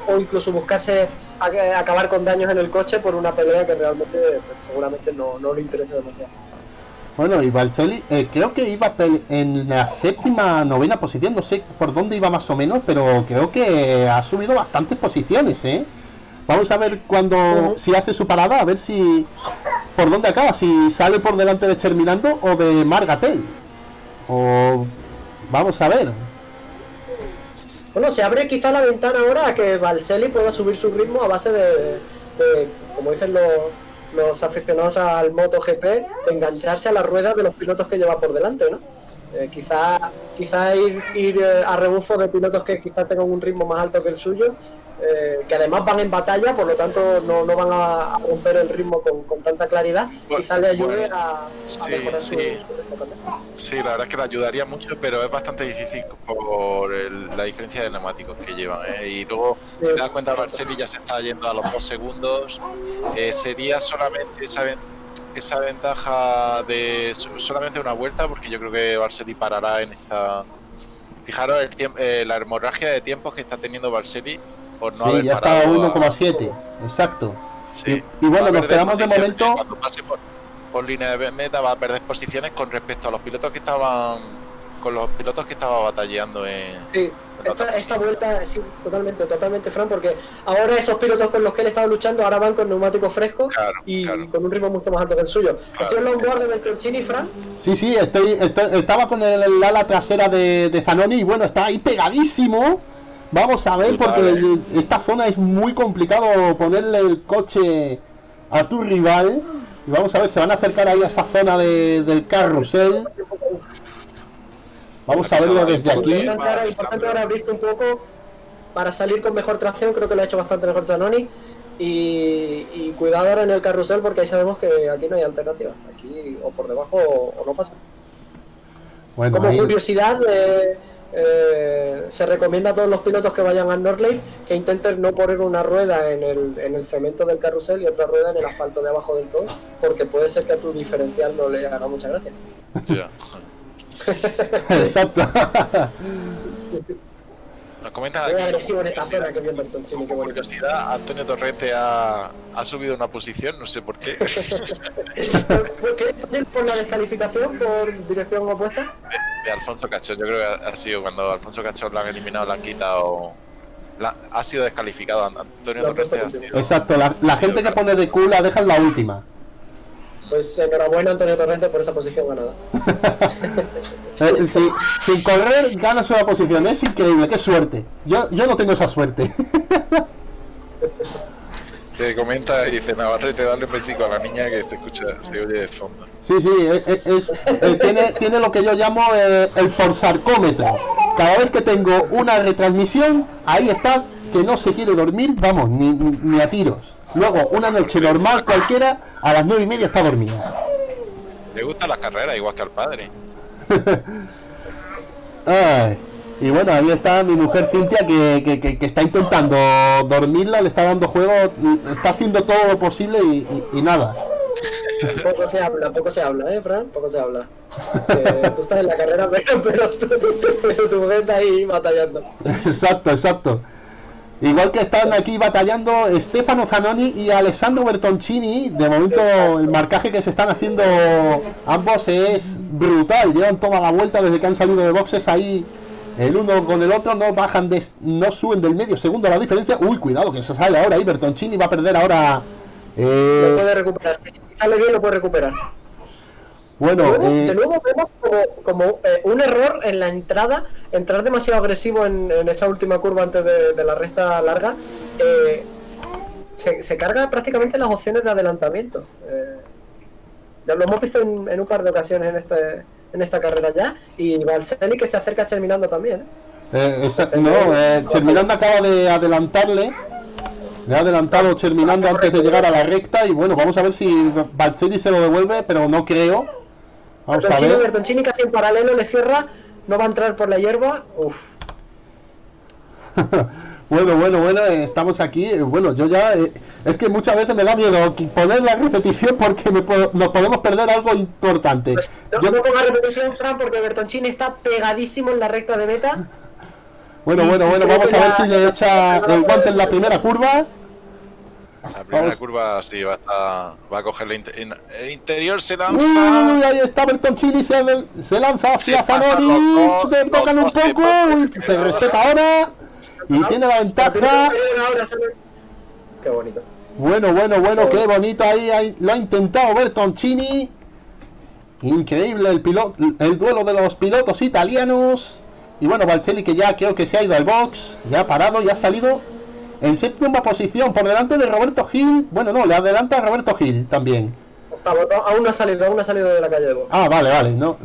o incluso buscarse acabar con daños en el coche por una pelea que realmente pues, seguramente no le interesa demasiado. Bueno, y Balcelli creo que iba en la séptima, novena posición, no sé por dónde iba más o menos, pero creo que ha subido bastantes posiciones, Vamos a ver si hace su parada, a ver si por dónde acaba, si sale por delante de Terminando o de Margatel. O vamos a ver. Bueno, se abre quizá la ventana ahora a que Balcelli pueda subir su ritmo a base de como dicen los aficionados al MotoGP, engancharse a la rueda de los pilotos que lleva por delante, ¿no? Quizá ir a rebufo de pilotos que quizá tengan un ritmo más alto que el suyo, que además van en batalla, por lo tanto no van a romper el ritmo con tanta claridad, quizá le ayude a mejorar su ritmo también. Sí, la verdad es que le ayudaría mucho, pero es bastante difícil por la diferencia de neumáticos que llevan, y luego si te das cuenta Balcelli ya se está yendo a los 2 segundos, sería solamente esa ventaja de solamente una vuelta, porque yo creo que Balcelli parará en esta. Fijaros la hemorragia de tiempos que está teniendo Balcelli por no haber ya parado. Está a 1,7, exacto. Sí. Y bueno, nos quedamos de momento. Cuando pase por línea de meta va a perder posiciones con respecto a los pilotos que estaban. Con los pilotos que estaba batallando en. Sí. Esta vuelta, sí, totalmente, Fran, porque ahora esos pilotos con los que él estaba luchando ahora van con neumáticos frescos y con un ritmo mucho más alto que el suyo. ¿Estoy en longboard de Bertoncini, Fran? Sí, estaba con el ala trasera de Zanoni y bueno, está ahí pegadísimo. Vamos a ver, porque esta zona es muy complicado ponerle el coche a tu rival. Y vamos a ver, se van a acercar ahí a esa zona del carrusel. Vamos a verlo desde aquí. Importante ahora abrirte un poco para salir con mejor tracción, creo que lo ha hecho bastante mejor Zanoni. Y cuidado ahora en el carrusel porque ahí sabemos que aquí no hay alternativa. Aquí o por debajo o no pasa. Bueno, como curiosidad, se recomienda a todos los pilotos que vayan a Northlife que intenten no poner una rueda en el cemento del carrusel y otra rueda en el asfalto de abajo del todo, porque puede ser que a tu diferencial no le haga mucha gracia. Exacto. Nos comentan muy aquí, agresivo en esta zona que viene Bertoncini, qué bonito. curiosidad, Antonio Torrente ha subido una posición, no sé por qué. ¿Por qué? ¿Por la descalificación por dirección opuesta? De Alfonso Cachón, yo creo que ha sido cuando Alfonso Cachón lo han eliminado, le han quitado. Ha sido descalificado. Antonio Torrente ha sido. Exacto, la gente que pone de Q la deja en la última. Pues enhorabuena Antonio Torrente por esa posición ganada. Sí, sin correr ganas una posición, es increíble, qué suerte. Yo no tengo esa suerte. Te comenta y dice Navarrete, dale un besico a la niña que se oye de fondo. Sí, tiene lo que yo llamo el porsarcómetro. Cada vez que tengo una retransmisión, ahí está, que no se quiere dormir, vamos, ni a tiros. Luego, una noche normal cualquiera, a las 9:30 está dormida. Le gustan las carreras, igual que al padre. Ay, y bueno, ahí está mi mujer Cintia que está intentando dormirla, le está dando juego, está haciendo todo lo posible y nada. Poco se habla, Fran, poco se habla. Tú estás en la carrera, pero tu mujer está ahí batallando. Exacto. Igual que están aquí batallando Stefano Zanoni y Alessandro Bertoncini. De momento el marcaje que se están haciendo ambos es brutal. Llevan toda la vuelta desde que han salido de boxes ahí. El uno con el otro no suben del medio segundo la diferencia. Uy, cuidado que se sale ahora ahí. Bertoncini va a perder ahora. Lo puede recuperar. Si sale bien lo puede recuperar. Bueno, de nuevo vemos como un error en la entrada, entrar demasiado agresivo en esa última curva antes de la recta larga, se carga prácticamente las opciones de adelantamiento. Ya lo hemos visto en un par de ocasiones en esta carrera ya, y Balcelli que se acerca terminando también. Terminando acaba de adelantarle. Le ha adelantado terminando antes de llegar a la recta y bueno, vamos a ver si Balcelli se lo devuelve, pero no creo. Vamos a ver. Bertoncini casi en paralelo le cierra, no va a entrar por la hierba. Uf. Bueno, estamos aquí. Bueno, yo ya es que muchas veces me da miedo poner la repetición porque nos podemos perder algo importante. Pues no ponga repetición, Fran, porque Bertoncini está pegadísimo en la recta de meta. Bueno, vamos a ver si le echa el guante en la primera curva. La primera curva sí va a coger el interior, se lanza. Uy, ahí está Bertoncini, se lanza hacia Zanoni, se tocan un poco, se respeta ahora y tiene la ventaja. Qué bonito. Bueno, qué bonito ahí lo ha intentado Bertoncini. Increíble el duelo de los pilotos italianos. Y bueno, Balcelli que ya creo que se ha ido al box, ya ha parado, ya ha salido en séptima posición, por delante de Roberto Gil. Bueno, no, le adelanta a Roberto Gil también. Octavo, aún no ha salido de la calle de box. Ah, vale, no.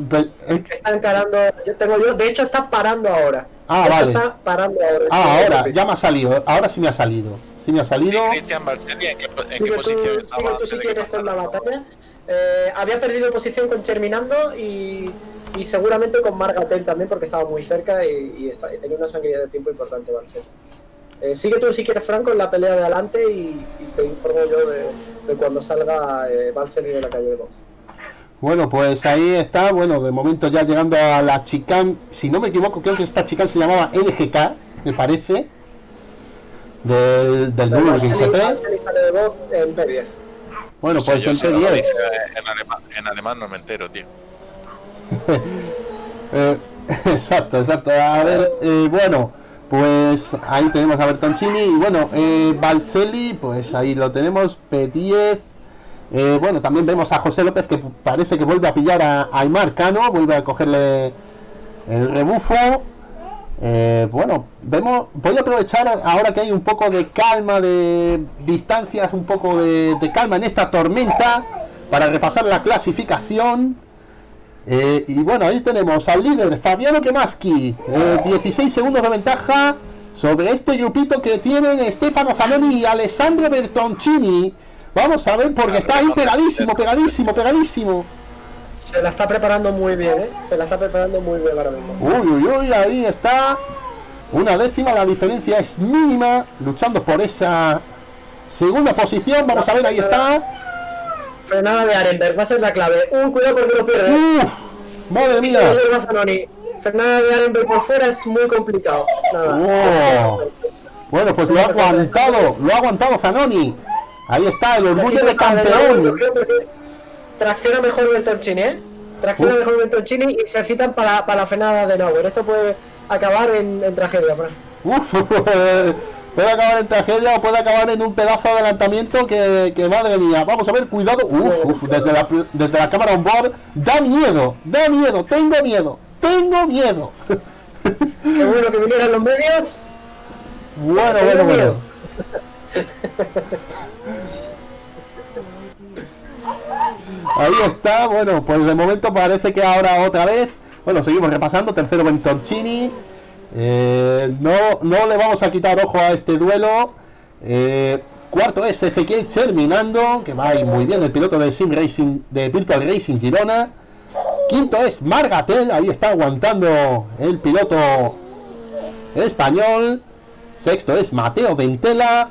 Está encarando, de hecho está parando ahora. Vale. Está parando ahora. Ahora, ya me ha salido, ahora sí me ha salido. Sí, Cristian Balcelli, ¿en qué posición estaba? Tú si quieres con la batalla. Había perdido posición con Terminando y seguramente con Margatel también porque estaba muy cerca y tenía una sangría de tiempo importante Balcelli. Sigue tú si quieres, Franco, en la pelea de adelante y te informo yo de cuando salga Balcelli de la calle de box. Bueno, pues ahí está, bueno, de momento ya llegando a la chicane, si no me equivoco, creo que esta chicane se llamaba NGK, me parece, del Nürburgring GP. Balcelli sale de box en P10. Bueno, pues en P10. En alemán no me entero, tío. Exacto. A ver, bueno, pues ahí tenemos a Bertoncini y bueno, Balcelli, pues ahí lo tenemos, P10. Bueno, también vemos a José López que parece que vuelve a pillar a Aimar Cano, vuelve a cogerle el rebufo. Bueno, voy a aprovechar ahora que hay un poco de calma, de distancias, un poco de calma en esta tormenta para repasar la clasificación. Y bueno, ahí tenemos al líder Fabiano Kemaski, 16 segundos de ventaja sobre este grupito que tienen Stefano Zanoni y Alessandro Bertoncini. Vamos a ver porque está ahí pegadísimo. Se la está preparando muy bien, se la está preparando muy bien ahora mismo. Uy, ahí está. Una décima, la diferencia es mínima, luchando por esa segunda posición. Vamos a ver, ahí está. Frenada de Arenberg, va a ser la clave. Cuidado porque lo pierde. Madre mía. Frenada de Arenberg por fuera es muy complicado. Bueno, pues lo ha aguantado Zanoni. Ahí está, el orgullo de campeón. Tracciona mejor Bertoncini, Tracciona mejor Bertoncini y se citan para la frenada de Nauer. Esto puede acabar en tragedia, Fran. Puede acabar en tragedia o puede acabar en un pedazo de adelantamiento que madre mía. Vamos a ver, cuidado. Desde la cámara on board. Da miedo, tengo miedo. Qué bueno que vinieran los medios. Bueno. Ahí está, bueno, pues de momento parece que ahora otra vez. Bueno, seguimos repasando. Tercero Bertoncini. No le vamos a quitar ojo a este duelo. Cuarto es Ezequiel terminando, que va ahí muy bien el piloto de Sim Racing, de Virtual Racing Girona. Quinto es Margatel, ahí está aguantando el piloto español. Sexto es Mateo Ventela.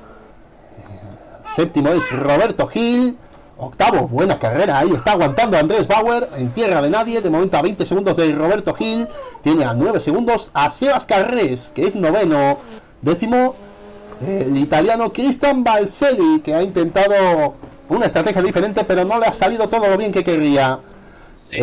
Séptimo es Roberto Gil. Octavo, buena carrera, ahí está aguantando Andrés Bauer en tierra de nadie, de momento a 20 segundos de Roberto Gil. Tiene a 9 segundos a Sebas Carrés, que es noveno. Décimo, el italiano Cristian Balselli, que ha intentado una estrategia diferente, pero no le ha salido todo lo bien que querría. Sí,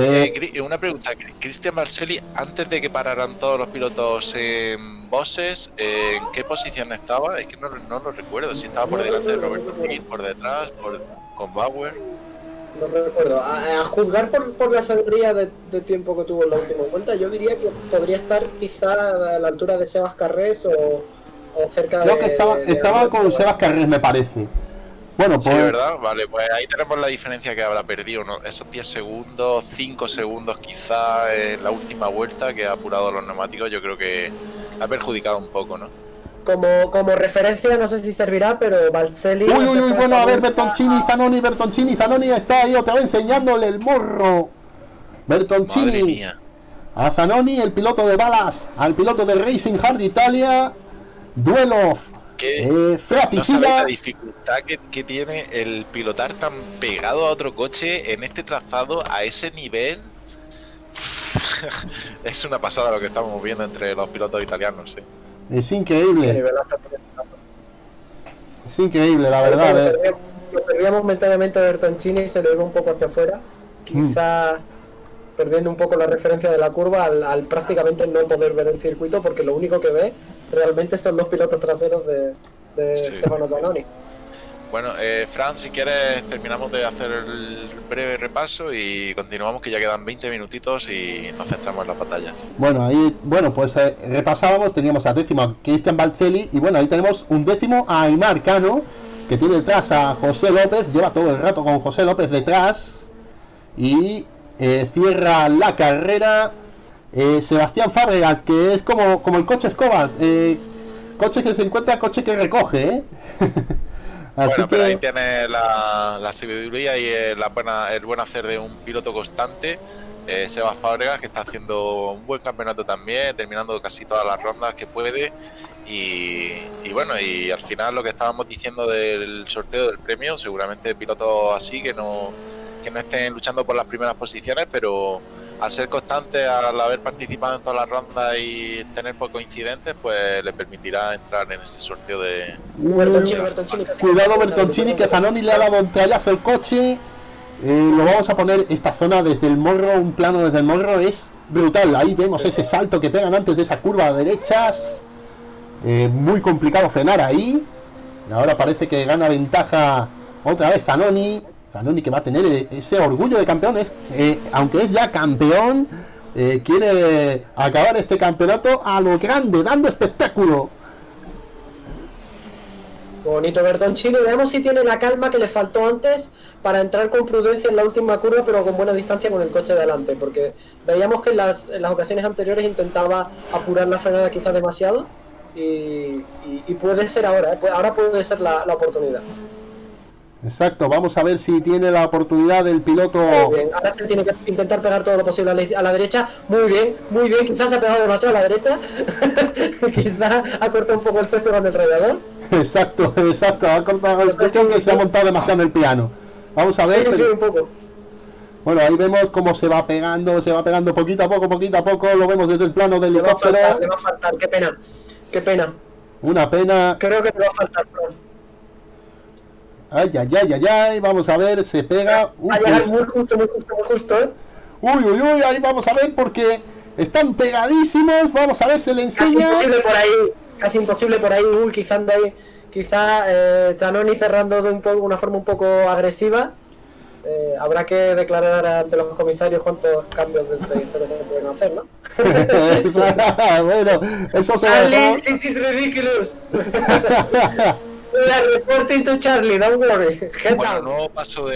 una pregunta, Cristian Balselli, antes de que pararan todos los pilotos en bosses, ¿en qué posición estaba? Es que no lo recuerdo, si estaba por delante de Roberto Gil, por detrás, con Bauer. No recuerdo. A juzgar por la sabiduría de tiempo que tuvo en la última vuelta, yo diría que podría estar quizá a la altura de Sebas Carrés o cerca de... Creo que estaba con Sebas Carrés, me parece. Bueno, pues... Sí, ¿verdad? Vale, pues ahí tenemos la diferencia que habrá perdido, ¿no? Esos 10 segundos, 5 segundos quizá en la última vuelta que ha apurado los neumáticos, yo creo que ha perjudicado un poco, ¿no? Como referencia, no sé si servirá, pero Balselli... Uy, bueno, a ver, Bertoncini está ahí otra vez enseñándole el morro. Bertoncini. Madre mía. A Zanoni, el piloto de balas, al piloto de Racing Hard Italia. Duelo. No fratricida. sabéis la dificultad que tiene el pilotar tan pegado a otro coche en este trazado a ese nivel. Es una pasada lo que estamos viendo entre los pilotos italianos, ¿sí? Es increíble. Es increíble, la verdad. Lo perdíamos momentáneamente a Bertoncini y se le iba un poco hacia afuera. Quizá perdiendo un poco la referencia de la curva al prácticamente no poder ver el circuito, porque lo único que ve realmente son los pilotos traseros de Stefano Zanoni. Bueno, Fran, si quieres terminamos de hacer el breve repaso y continuamos, que ya quedan 20 minutitos y nos centramos en las batallas. Bueno, pues repasábamos, teníamos a décimo a Cristian Balselli y bueno, ahí tenemos un décimo a Aimar Cano, que tiene detrás a José López, lleva todo el rato con José López detrás y cierra la carrera Sebastián Fábregas, que es como el coche escoba, coche que se encuentra, coche que recoge, Así bueno, que... pero ahí tiene la sabiduría y el buen hacer de un piloto constante, Sebas Fábregas, que está haciendo un buen campeonato también, terminando casi todas las rondas que puede. Y bueno, y al final lo que estábamos diciendo del sorteo del premio, seguramente pilotos así que no estén luchando por las primeras posiciones, pero al ser constante, al haber participado en todas las rondas y tener pocos incidentes, pues le permitirá entrar en ese sorteo de... Cuidado Bertoncini, que Zanoni le ha dado un trayazo el coche. Lo vamos a poner esta zona desde el morro, un plano desde el morro, es brutal. Ahí vemos ese salto que pegan antes de esa curva a derechas. Muy complicado frenar ahí. Ahora parece que gana ventaja otra vez Zanoni, que va a tener ese orgullo de campeón. Aunque es ya campeón, quiere acabar este campeonato a lo grande, dando espectáculo. Bonito Bertoncini, veamos si tiene la calma que le faltó antes para entrar con prudencia en la última curva, pero con buena distancia con el coche de delante, porque veíamos que en las ocasiones anteriores intentaba apurar la frenada quizás demasiado y puede ser ahora, ahora puede ser la oportunidad. Exacto, vamos a ver si tiene la oportunidad el piloto. Muy bien, ahora se tiene que intentar pegar todo lo posible a la derecha. Muy bien, quizás se ha pegado demasiado a la derecha. Quizás ha cortado un poco el césped con el radiador. Exacto, ha cortado el césped que se ha montado demasiado en el piano. Vamos a ver. Sí, un poco. Bueno, ahí vemos cómo se va pegando poquito a poco, lo vemos desde el plano del helicóptero. Le va a faltar, qué pena. Una pena. Creo que le va a faltar, Ay, vamos a ver, se pega. Va a llegar muy justo, Uy, ahí vamos a ver porque están pegadísimos. Vamos a ver, se le enseña. Casi imposible por ahí. casi imposible por ahí. Quizá Zanoni cerrando de una forma un poco agresiva. Habrá que declarar ante los comisarios cuántos cambios de trayectoria se pueden hacer, ¿no? Bueno, eso se Charlie, this is ridiculous. We are reporting to Charlie, don't worry. Get Bueno, down. nuevo paso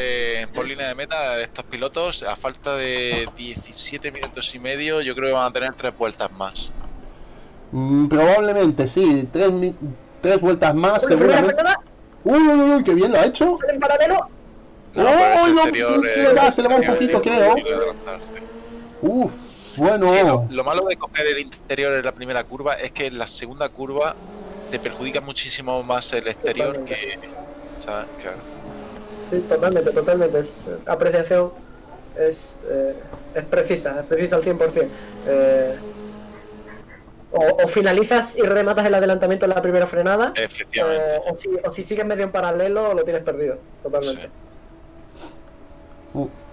por línea de meta de estos pilotos. A falta de 17 minutos y medio, yo creo que van a tener 3 vueltas más. Probablemente sí, 3 vueltas más, Bueno, primera seguramente. frenada, Uy, qué bien lo ha hecho. sale en paralelo. No, pero ese no, exterior, sí, ya se le va un poquito, creo. tiene que adelantarse. Uf, bueno. Sí, lo malo de coger el interior en la primera curva es que en la segunda curva te perjudica muchísimo más el exterior Totalmente. que... ¿sabes? Claro. Sí, totalmente. Apreciación es precisa al 100%. O finalizas y rematas el adelantamiento en la primera frenada, Efectivamente. o si sigues medio en paralelo lo tienes perdido, totalmente. Sí.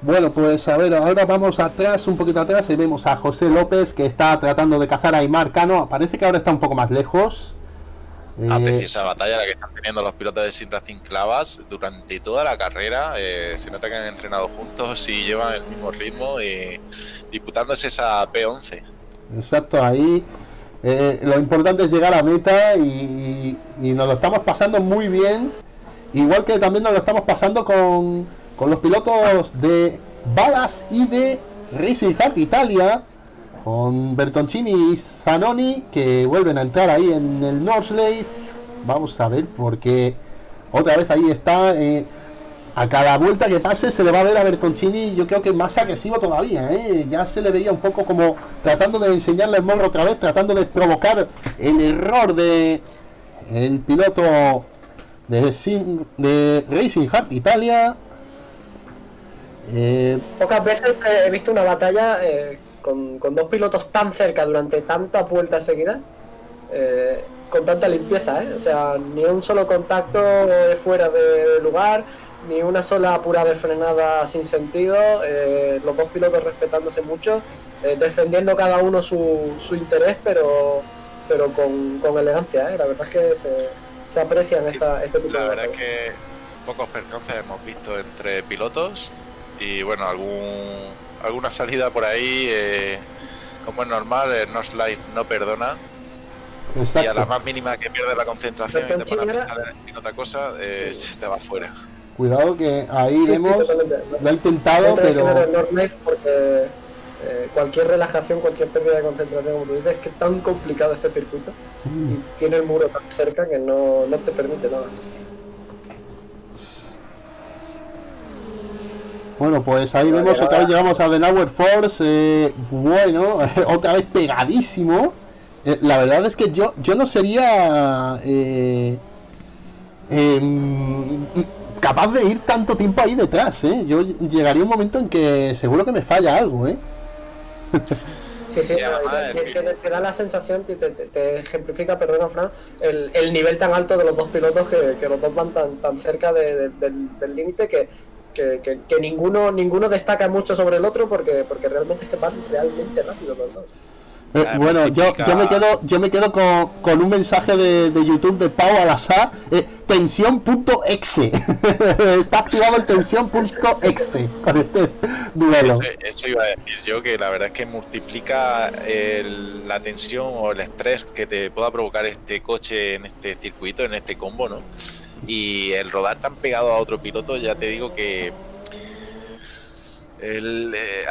Bueno, pues a ver, ahora vamos atrás, un poquito atrás, y vemos a José López que está tratando de cazar a Aimar Cano. Parece que ahora está un poco más lejos. Una preciosa batalla la que están teniendo los pilotos de Sim Racing Clavas durante toda la carrera. Se nota que han entrenado juntos y llevan el mismo ritmo y disputándose esa P11. Exacto, ahí lo importante es llegar a meta y nos lo estamos pasando muy bien. Igual que también nos lo estamos pasando con los pilotos de Balas y de Racing Heart Italia, con Bertoncini y Zanoni, que vuelven a entrar ahí en el Norsley. Vamos a ver, porque otra vez ahí está. A cada vuelta que pase se le va a ver a Bertoncini, yo creo que más agresivo todavía, ya se le veía un poco como tratando de enseñarle el morro otra vez, tratando de provocar el error de el piloto de Racing Heart Italia. Pocas veces he visto una batalla con dos pilotos tan cerca durante tantas vueltas seguidas, con tanta limpieza, o sea, ni un solo contacto fuera de lugar, ni una sola apurada de frenada sin sentido, los dos pilotos respetándose mucho, defendiendo cada uno su interés, pero con elegancia, la verdad es que se aprecian este tipo La de verdad es batallas. que pocos percances hemos visto entre pilotos y bueno, alguna salida por ahí, como es normal, el Northlight no perdona. Y a la Exacto. más mínima que pierdes la concentración y te pones a Bertoncini pensar en otra cosa, se te va fuera. Cuidado que ahí Sí, vemos, totalmente. lo ha intentado, Otra vez en pero el North Knife porque cualquier relajación, cualquier pérdida de concentración, como tú dices, es que es tan complicado este circuito y tiene el muro tan cerca que no te permite nada. bueno, pues ahí La vemos llegada- otra vez llegamos a The Nowhere Force, bueno, otra vez pegadísimo. La verdad es que yo no sería capaz de ir tanto tiempo ahí detrás, Yo llegaría un momento en que seguro que me falla algo, Sí, Sí, además, te da la sensación, te ejemplifica, perdona Fran, el nivel tan alto de los dos pilotos que los dos van tan cerca del límite que ninguno destaca mucho sobre el otro porque realmente es que van realmente rápido los dos. Bueno, yo me quedo con un mensaje de YouTube de Pau Alasá, tensión.exe. Está activado el tensión.exe con este duelo. Eso iba a decir yo, que la verdad es que multiplica la tensión o el estrés que te pueda provocar este coche en este circuito, en este combo, ¿no? Y el rodar tan pegado a otro piloto, ya te digo que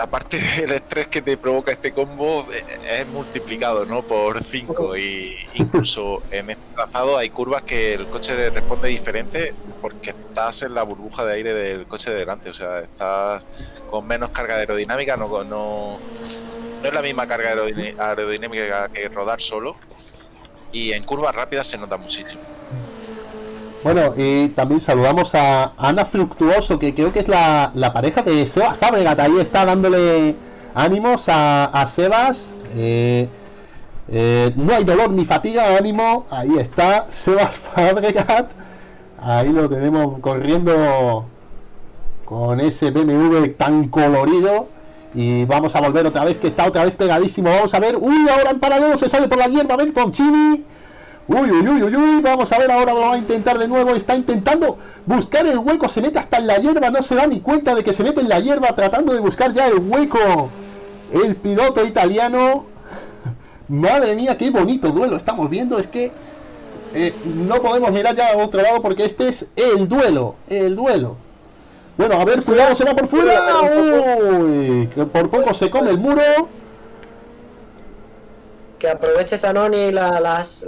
aparte del estrés que te provoca este combo, es multiplicado, ¿no? Por 5. Y incluso en este trazado hay curvas que el coche responde diferente porque estás en la burbuja de aire del coche de delante, o sea, estás con menos carga aerodinámica, no es la misma carga aerodinámica que rodar solo, y en curvas rápidas se nota muchísimo. Bueno, y también saludamos a Ana Fructuoso, que creo que es la pareja de Sebas Fabregat. Ahí está dándole ánimos a Sebas. No hay dolor ni fatiga, ánimo. Ahí está Sebas Fabregat. Ahí lo tenemos corriendo con ese BMW tan colorido. Y vamos a volver otra vez, que está otra vez pegadísimo. Vamos a ver. Uy, ahora en paralelo se sale por la hierba Bertoncini. Uy, vamos a ver, ahora lo va a intentar de nuevo, está intentando buscar el hueco, se mete hasta en la hierba, no se da ni cuenta de que se mete en la hierba, tratando de buscar ya el hueco, el piloto italiano. Madre mía, qué bonito duelo estamos viendo, es que no podemos mirar ya a otro lado porque este es el duelo. Bueno, a ver, cuidado, se va por fuera, uy, que por poco se come el muro. Que aproveche Zanoni las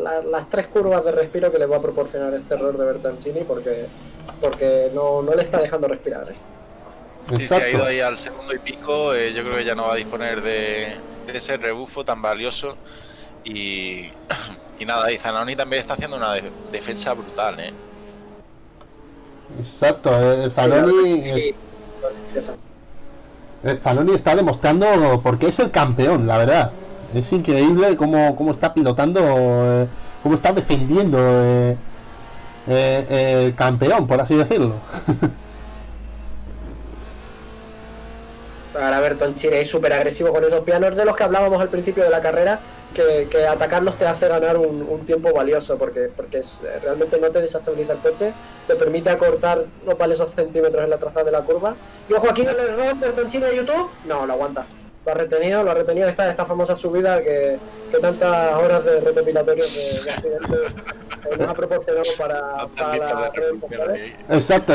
3 curvas de respiro que le va a proporcionar este error de Bertoncini porque no le está dejando respirar. Sí, se ha ido ahí al segundo y pico, yo creo que ya no va a disponer de ese rebufo tan valioso y nada, y Zanoni también está haciendo una defensa brutal, Exacto, Zanoni está demostrando porque es el campeón, la verdad. Es increíble cómo está pilotando, cómo está defendiendo el campeón, por así decirlo. Ahora Bertoncini es súper agresivo con esos pianos de los que hablábamos al principio de la carrera, que atacarlos te hace ganar un tiempo valioso porque realmente no te desestabiliza el coche, te permite acortar unos valiosos centímetros en la trazada de la curva. Y ojo aquí el error Bertoncini de YouTube, no, lo aguanta. Lo ha retenido esta famosa subida que tantas horas de recopilatorios de accidentes nos ha proporcionado para Exacto.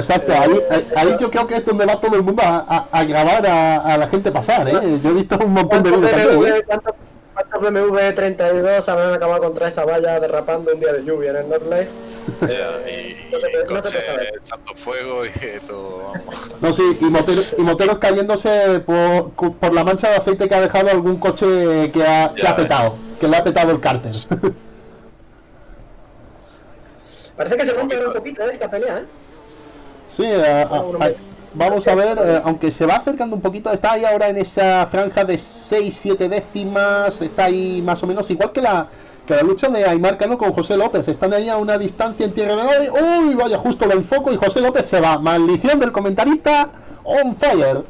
Ahí yo creo que es donde va todo el mundo a grabar a la gente pasar, Yo he visto un montón de vídeos también, ¿Cuántos BMW 32 habrán acabado contra esa valla derrapando un día de lluvia en el Northlife? Y coche echando fuego y todo, vamos. No, sí, y moteros cayéndose por la mancha de aceite que ha dejado algún coche que ha petado, que le ha petado el cárter. Parece que se rompe un poquito esta pelea, Sí, vamos a ver, aunque se va acercando un poquito, está ahí ahora en esa franja de 6-7 décimas, está ahí más o menos igual que la lucha de Aimar Cano con José López, están ahí a una distancia en tierra de nadie. Uy, vaya, justo lo enfoco y José López se va. Maldición del comentarista on fire.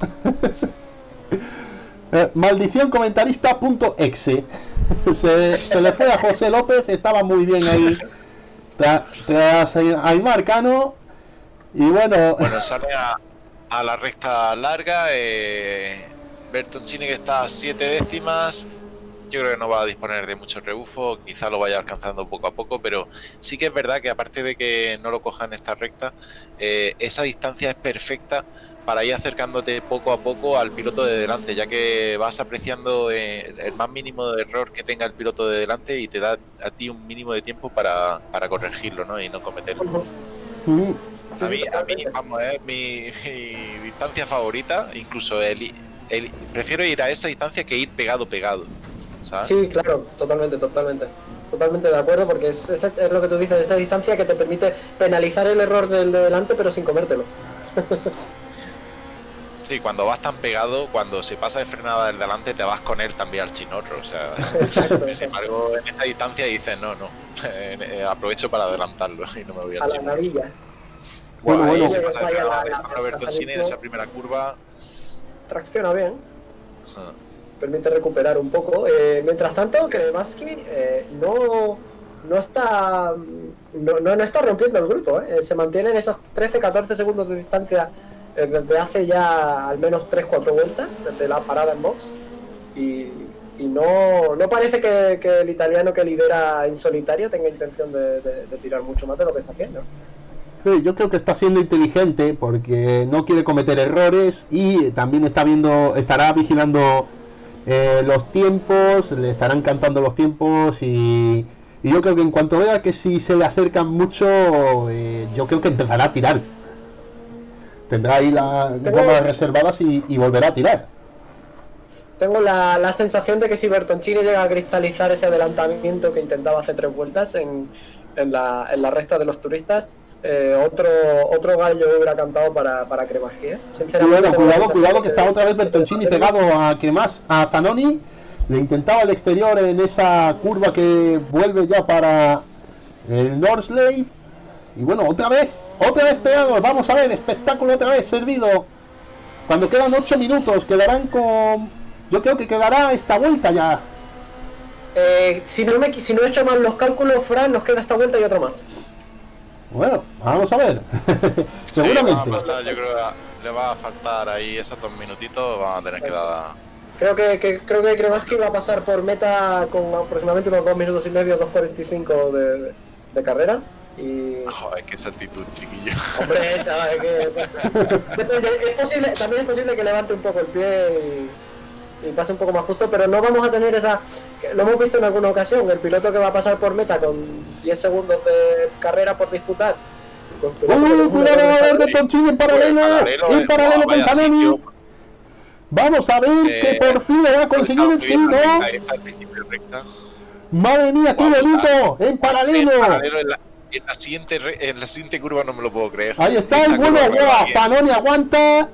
Maldición comentarista.exe. se le fue a José López, estaba muy bien ahí tras Aimar Cano. Y bueno, sale a la recta larga, Bertoncini que está a 7 décimas. Yo creo que no va a disponer de mucho rebufo, quizá lo vaya alcanzando poco a poco, pero sí que es verdad que aparte de que no lo coja en esta recta, esa distancia es perfecta para ir acercándote poco a poco al piloto de delante, ya que vas apreciando el más mínimo de error que tenga el piloto de delante y te da a ti un mínimo de tiempo para corregirlo, ¿no? Y no cometerlo. A mí, vamos, es mi distancia favorita, incluso prefiero ir a esa distancia que ir pegado, ¿sabes? Sí, claro, totalmente de acuerdo, porque es lo que tú dices, esa distancia que te permite penalizar el error del de delante pero sin comértelo. Sí, cuando vas tan pegado, cuando se pasa de frenada del delante te vas con él también al chinorro, o sea, sin embargo en esta distancia dices no, aprovecho para adelantarlo y no me voy al chinorro. La navilla. Bueno, se pasa de frenada de Bertoncini en esa primera curva. Tracciona bien. Permite recuperar un poco. Mientras tanto, Kremaski no está rompiendo el grupo. Se mantiene en esos 13-14 segundos de distancia desde hace ya al menos 3-4 vueltas, desde la parada en box. Y no parece que el italiano que lidera en solitario tenga intención de tirar mucho más de lo que está haciendo. Sí, yo creo que está siendo inteligente porque no quiere cometer errores y también estará vigilando los tiempos, le estarán cantando los tiempos y yo creo que en cuanto vea que si se le acercan mucho, yo creo que empezará a tirar. Tendrá ahí las gomas reservadas y volverá a tirar. Tengo la sensación de que si Bertoncini llega a cristalizar ese adelantamiento que intentaba hace 3 vueltas en la recta de los turistas, otro gallo hubiera cantado para Kremaski, sinceramente. Cuidado que está otra vez Bertoncini pegado a Zanoni. Le intentaba el exterior en esa curva que vuelve ya para el Northlife. Y bueno, otra vez pegado. Vamos a ver, espectáculo otra vez servido. Cuando quedan 8 minutos, yo creo que quedará esta vuelta ya. Si no he hecho mal los cálculos, Fran, nos queda esta vuelta y otro más. Bueno, vamos a ver. Sí, Seguramente. va a pasar, yo creo que le va a faltar ahí esos 2 minutitos, van a tener que dar... Creo que Kremaski va a pasar por meta con aproximadamente unos 2 minutos y medio, 2:45 de carrera. Y... Joder, qué actitud, chiquillo. Hombre, chaval, también es posible que levante un poco el pie y pase un poco más justo, pero no vamos a tener esa... Lo hemos visto en alguna ocasión, el piloto que va a pasar por meta con 10 segundos de carrera por disputar. Cuidado, Bertoncini en paralelo con Zanoni. Vamos a ver que por fin le va a conseguir el tiro. Madre mía, qué bonito, en paralelo. En la siguiente curva no me lo puedo creer. Ahí está el bueno, Zanoni aguanta.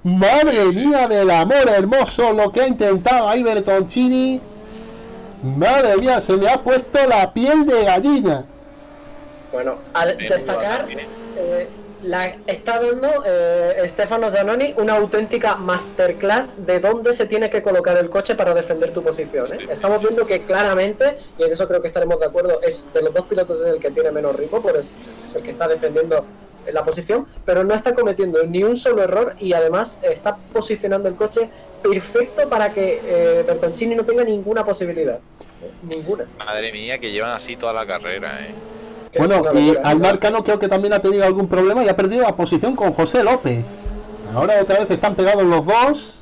Madre mía del amor hermoso, lo que ha intentado ahí Bertoncini. Madre mía, se me ha puesto la piel de gallina. Bueno, al destacar, está dando Stefano Zanoni una auténtica masterclass de dónde se tiene que colocar el coche para defender tu posición. Sí, Estamos viendo que claramente, y en eso creo que estaremos de acuerdo, es de los dos pilotos el que tiene menos ritmo, es el que está defendiendo la posición, pero no está cometiendo ni un solo error y además está posicionando el coche perfecto para que Bertoncini no tenga ninguna posibilidad. Ninguna. Madre mía, que llevan así toda la carrera, Bueno, y Almar Cano creo que también ha tenido algún problema y ha perdido la posición con José López. Ahora otra vez están pegados los dos.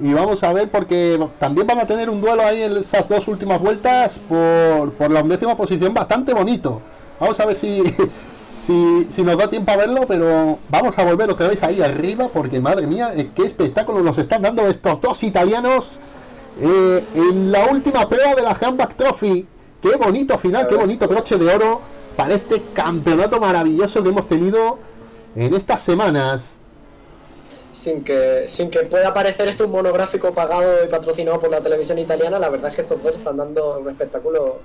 Y vamos a ver porque también van a tener un duelo ahí en esas dos últimas vueltas por la 11ª posición bastante bonito. Vamos a ver si nos da tiempo a verlo, pero vamos a volver otra vez ahí arriba porque madre mía, qué espectáculo nos están dando estos dos italianos en la última prueba de la Handback Trophy. Qué bonito final, qué bonito broche de oro para este campeonato maravilloso que hemos tenido en estas semanas. Sin que pueda parecer esto un monográfico pagado y patrocinado por la televisión italiana, la verdad es que estos dos están dando un espectáculo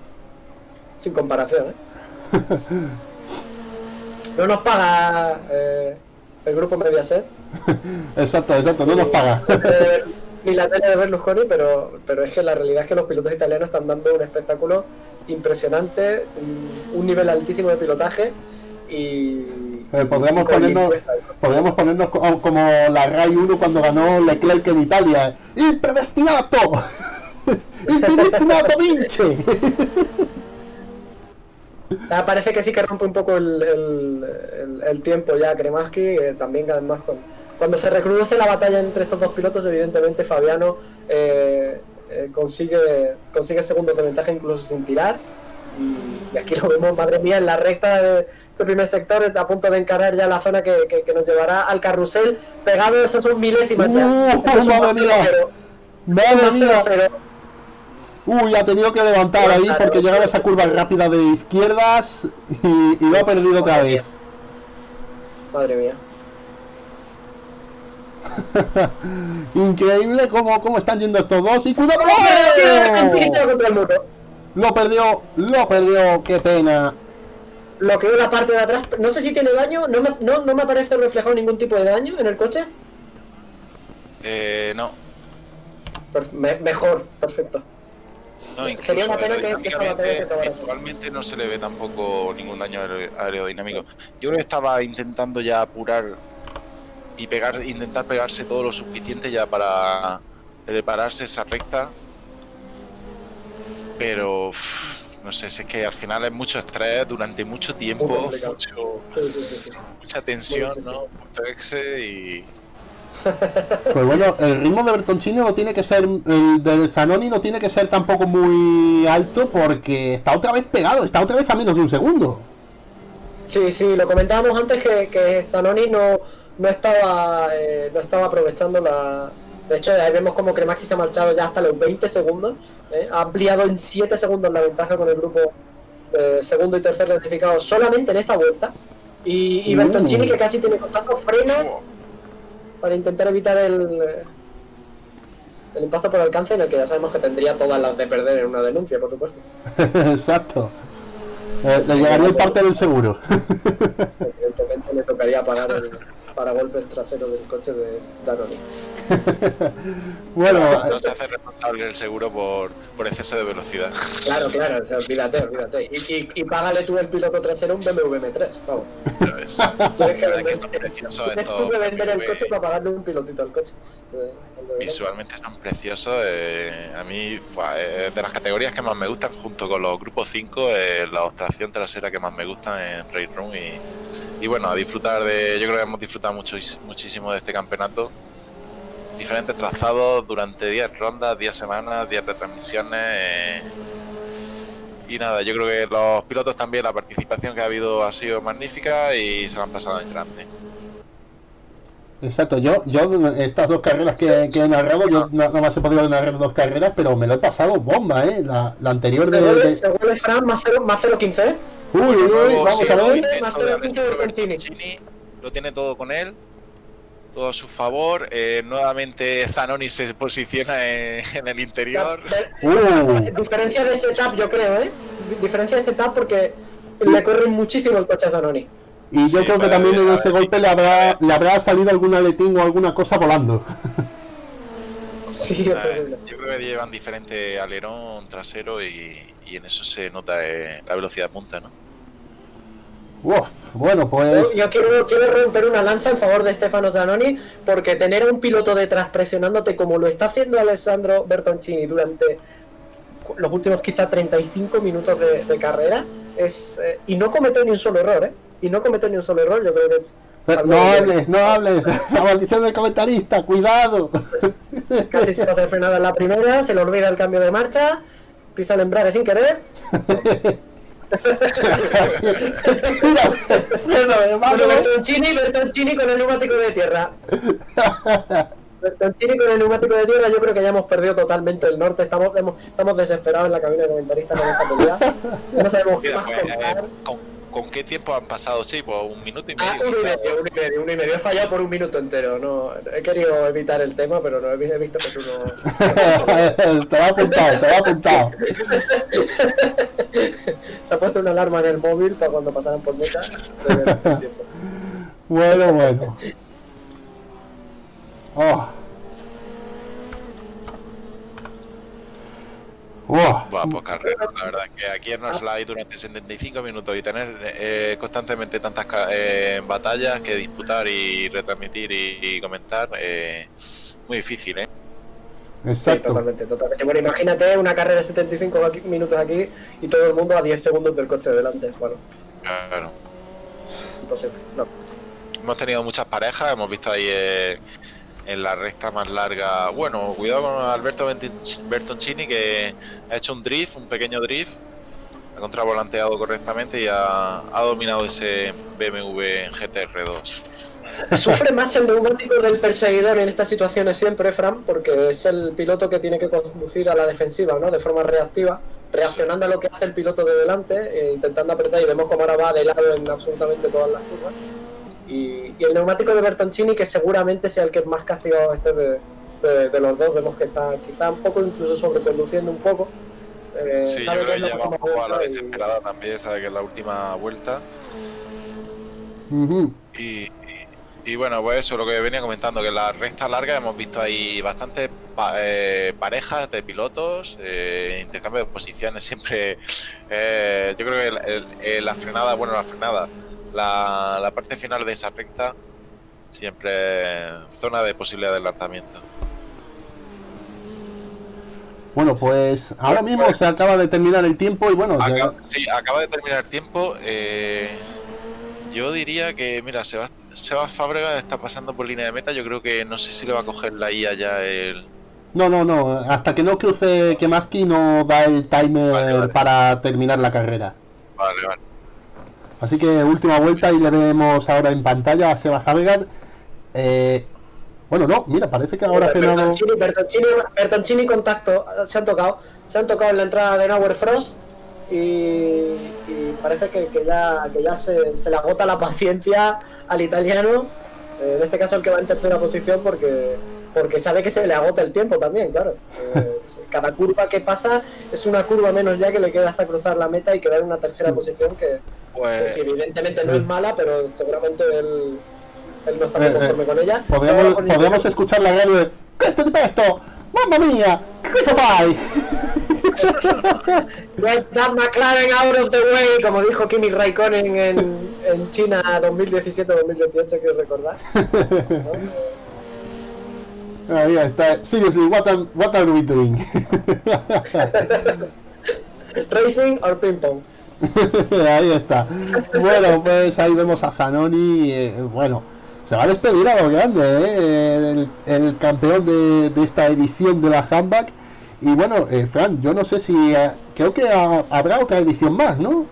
sin comparación. No nos paga el grupo Mediaset. Exacto, no nos paga. Ni la tele de Berlusconi, pero es que la realidad es que los pilotos italianos están dando un espectáculo impresionante, un nivel altísimo de pilotaje y... Podríamos ponernos como la Rai 1 cuando ganó Leclerc en Italia. ¡Impredestinato! ¡Impredestinato vince! Parece que sí que rompe un poco el tiempo ya Kremaski, también además cuando se recrudece la batalla entre estos dos pilotos, evidentemente Fabiano consigue segundos de ventaja incluso sin tirar. Y aquí lo vemos, madre mía, en la recta de primer sector, a punto de encarar ya la zona que nos llevará al carrusel, pegado, esas son milésimas ya. ¡Madre mía! ¡Madre mía! Uy, ha tenido que levantar ahí porque llegaba esa curva rápida de izquierdas y lo ha perdido otra vez. Madre mía. Increíble cómo están yendo estos dos y cuidado. Lo perdió, qué pena. Lo que la parte de atrás, no sé si tiene daño, no me parece reflejado ningún tipo de daño en el coche. No. Mejor, perfecto. No, incluso sería una pena que esta batalla se acabara. Visualmente no se le ve tampoco ningún daño aerodinámico. Yo creo que estaba intentando ya apurar y intentar pegarse todo lo suficiente ya para prepararse esa recta. Pero no sé, es que al final es mucho estrés durante mucho tiempo, mucha tensión, ¿no? Mucho exe y... Pues bueno, el ritmo de Bertoncini no tiene que ser, el del Zanoni no tiene que ser tampoco muy alto porque está otra vez pegado, está otra vez a menos de un segundo. Sí, lo comentábamos antes que Zanoni no estaba aprovechando la... De hecho, ahí vemos como Kremaski se ha marchado ya hasta los 20 segundos, ha ampliado en 7 segundos la ventaja con el grupo segundo y tercer clasificado solamente en esta vuelta. Y Bertoncini, que casi tiene contacto, frena para intentar evitar el impacto por alcance, en el que ya sabemos que tendría todas las de perder en una denuncia, por supuesto. Exacto. Le llegaría el parte del seguro. Evidentemente le tocaría pagar el paragolpes trasero del coche de Zanoni. Bueno, No se hace responsable el seguro por exceso de velocidad. Claro, o sea, olvídate. Y págale tú el piloto trasero un BMW M3, vamos. ¿Sabes? Tienes que La verdad es que vender, son preciosos tienes estos tú que vender el BMW. coche para pagarle un pilotito al coche. Visualmente son preciosos. A mí, de las categorías que más me gustan, junto con los grupos 5, la tracción trasera que más me gustan en Race Room. Y bueno, a disfrutar de. Yo creo que hemos disfrutado muchísimo de este campeonato. Diferentes trazados durante 10 rondas, 10 semanas, 10 retransmisiones. Y nada, yo creo que los pilotos también, la participación que ha habido ha sido magnífica y se lo han pasado en grande. exacto, yo estas dos carreras que he narrado, yo nada más he podido narrar 2 carreras, pero me lo he pasado bomba, la anterior Se vuelve Fran más 0.15. Uy, vamos Sí, a ver. Más todo de 0.15 de Bertoncini. lo tiene todo con él, todo a su favor. Nuevamente Zanoni se posiciona en el interior. Diferencia de setup, yo creo, Diferencia de setup porque le corre muchísimo el coche a Zanoni. Y yo Sí, creo que vale, también en a ese ver, golpe le habrá salido algún aletín o alguna cosa volando. Sí, es posible. Yo creo que llevan diferente alerón trasero y en eso se nota la velocidad punta, ¿no? Uf, bueno, pues Yo quiero romper una lanza en favor de Stefano Zanoni, porque tener a un piloto detrás presionándote como lo está haciendo Alessandro Bertoncini durante los últimos quizá 35 minutos de carrera y no comete ni un solo error, y no comete ni un solo error, yo creo que es no hables, la maldición del comentarista, cuidado. casi se pasa de frenada en la primera, se le olvida el cambio de marcha, pisa el embrague sin querer. Mira, freno de mano. Bertoncini con el neumático de tierra. Bertoncini con el neumático de tierra, yo creo que ya hemos perdido totalmente el norte. Estamos desesperados en la cabina de comentaristas con esta pelea. No sabemos qué Mira, más contar. ¿con qué tiempo han pasado? Sí, pues 1 minuto y medio. Uno y medio. He fallado por 1 minuto entero. No, he querido evitar el tema, pero no he visto que tú no. Te va apuntado. Se ha puesto una alarma en el móvil para cuando pasaran por meta. Bueno. Oh. Buah, pues carrera, la verdad que aquí nos la hay durante 75 minutos y tener constantemente tantas batallas que disputar y retransmitir y comentar, muy difícil, Exacto. Sí, totalmente. Bueno, imagínate una carrera de 75 minutos aquí y todo el mundo a 10 segundos del coche de delante. Bueno, Claro. imposible. No. Hemos tenido muchas parejas, hemos visto ahí en la recta más larga. Bueno, cuidado con Alberto Bertoncini, que ha hecho un pequeño drift, ha contravolanteado correctamente y ha dominado ese BMW GTR2. Sufre más el neumático del perseguidor en estas situaciones siempre, Fran, porque es el piloto que tiene que conducir a la defensiva, ¿no? De forma reactiva, reaccionando a lo que hace el piloto de delante, intentando apretar, y vemos cómo ahora va de lado en absolutamente todas las curvas. Y el neumático de Bertoncini, que seguramente sea el que más castigado esté de los dos, vemos que está quizá un poco incluso sobreconduciendo un poco. Sí, yo sabe creo que es ya lo va un que poco a la y- desesperada también, sabe que es la última vuelta. Ujú. Y bueno, pues eso, lo que venía comentando, que en la recta larga hemos visto ahí bastantes parejas de pilotos, intercambio de posiciones siempre. Yo creo que la frenada, la parte final de esa recta, siempre zona de posible adelantamiento. Bueno, pues ahora mismo se acaba de terminar el tiempo y bueno, Sí, acaba de terminar el tiempo. Yo diría que, mira, Sebas Fábrega está pasando por línea de meta. Yo creo que no sé si le va a coger la IA ya el. No, hasta que no cruce Kemaski no da el timer Vale. para terminar la carrera. Vale. Así que última vuelta y le vemos ahora en pantalla a Seba Havegar. Bueno, no, mira, parece que ahora ha frenado. Bertoncini contacto, se han tocado en la entrada de Nauer Frost y parece que ya se le agota la paciencia al italiano, en este caso el que va en tercera posición porque sabe que se le agota el tiempo también, claro. Cada curva que pasa es una curva menos ya que le queda hasta cruzar la meta y quedar en una tercera posición que Pues sí, evidentemente no es mala, pero seguramente él él no está muy conforme con ella. Podríamos escuchar la radio de "Questo di pesto, mamma mía, ¿qué cosa fai?" Get that McLaren out of the way, como dijo Kimi Raikkonen en China 2017-2018, quiero recordar. Ahí está. Seriously, what are we doing? Racing or ping pong. Ahí está. Bueno, pues ahí vemos a Zanoni. Bueno, se va a despedir a lo grande, el campeón de esta edición de la Handback. Y bueno, Fran, yo no sé si creo que habrá otra edición más, ¿no?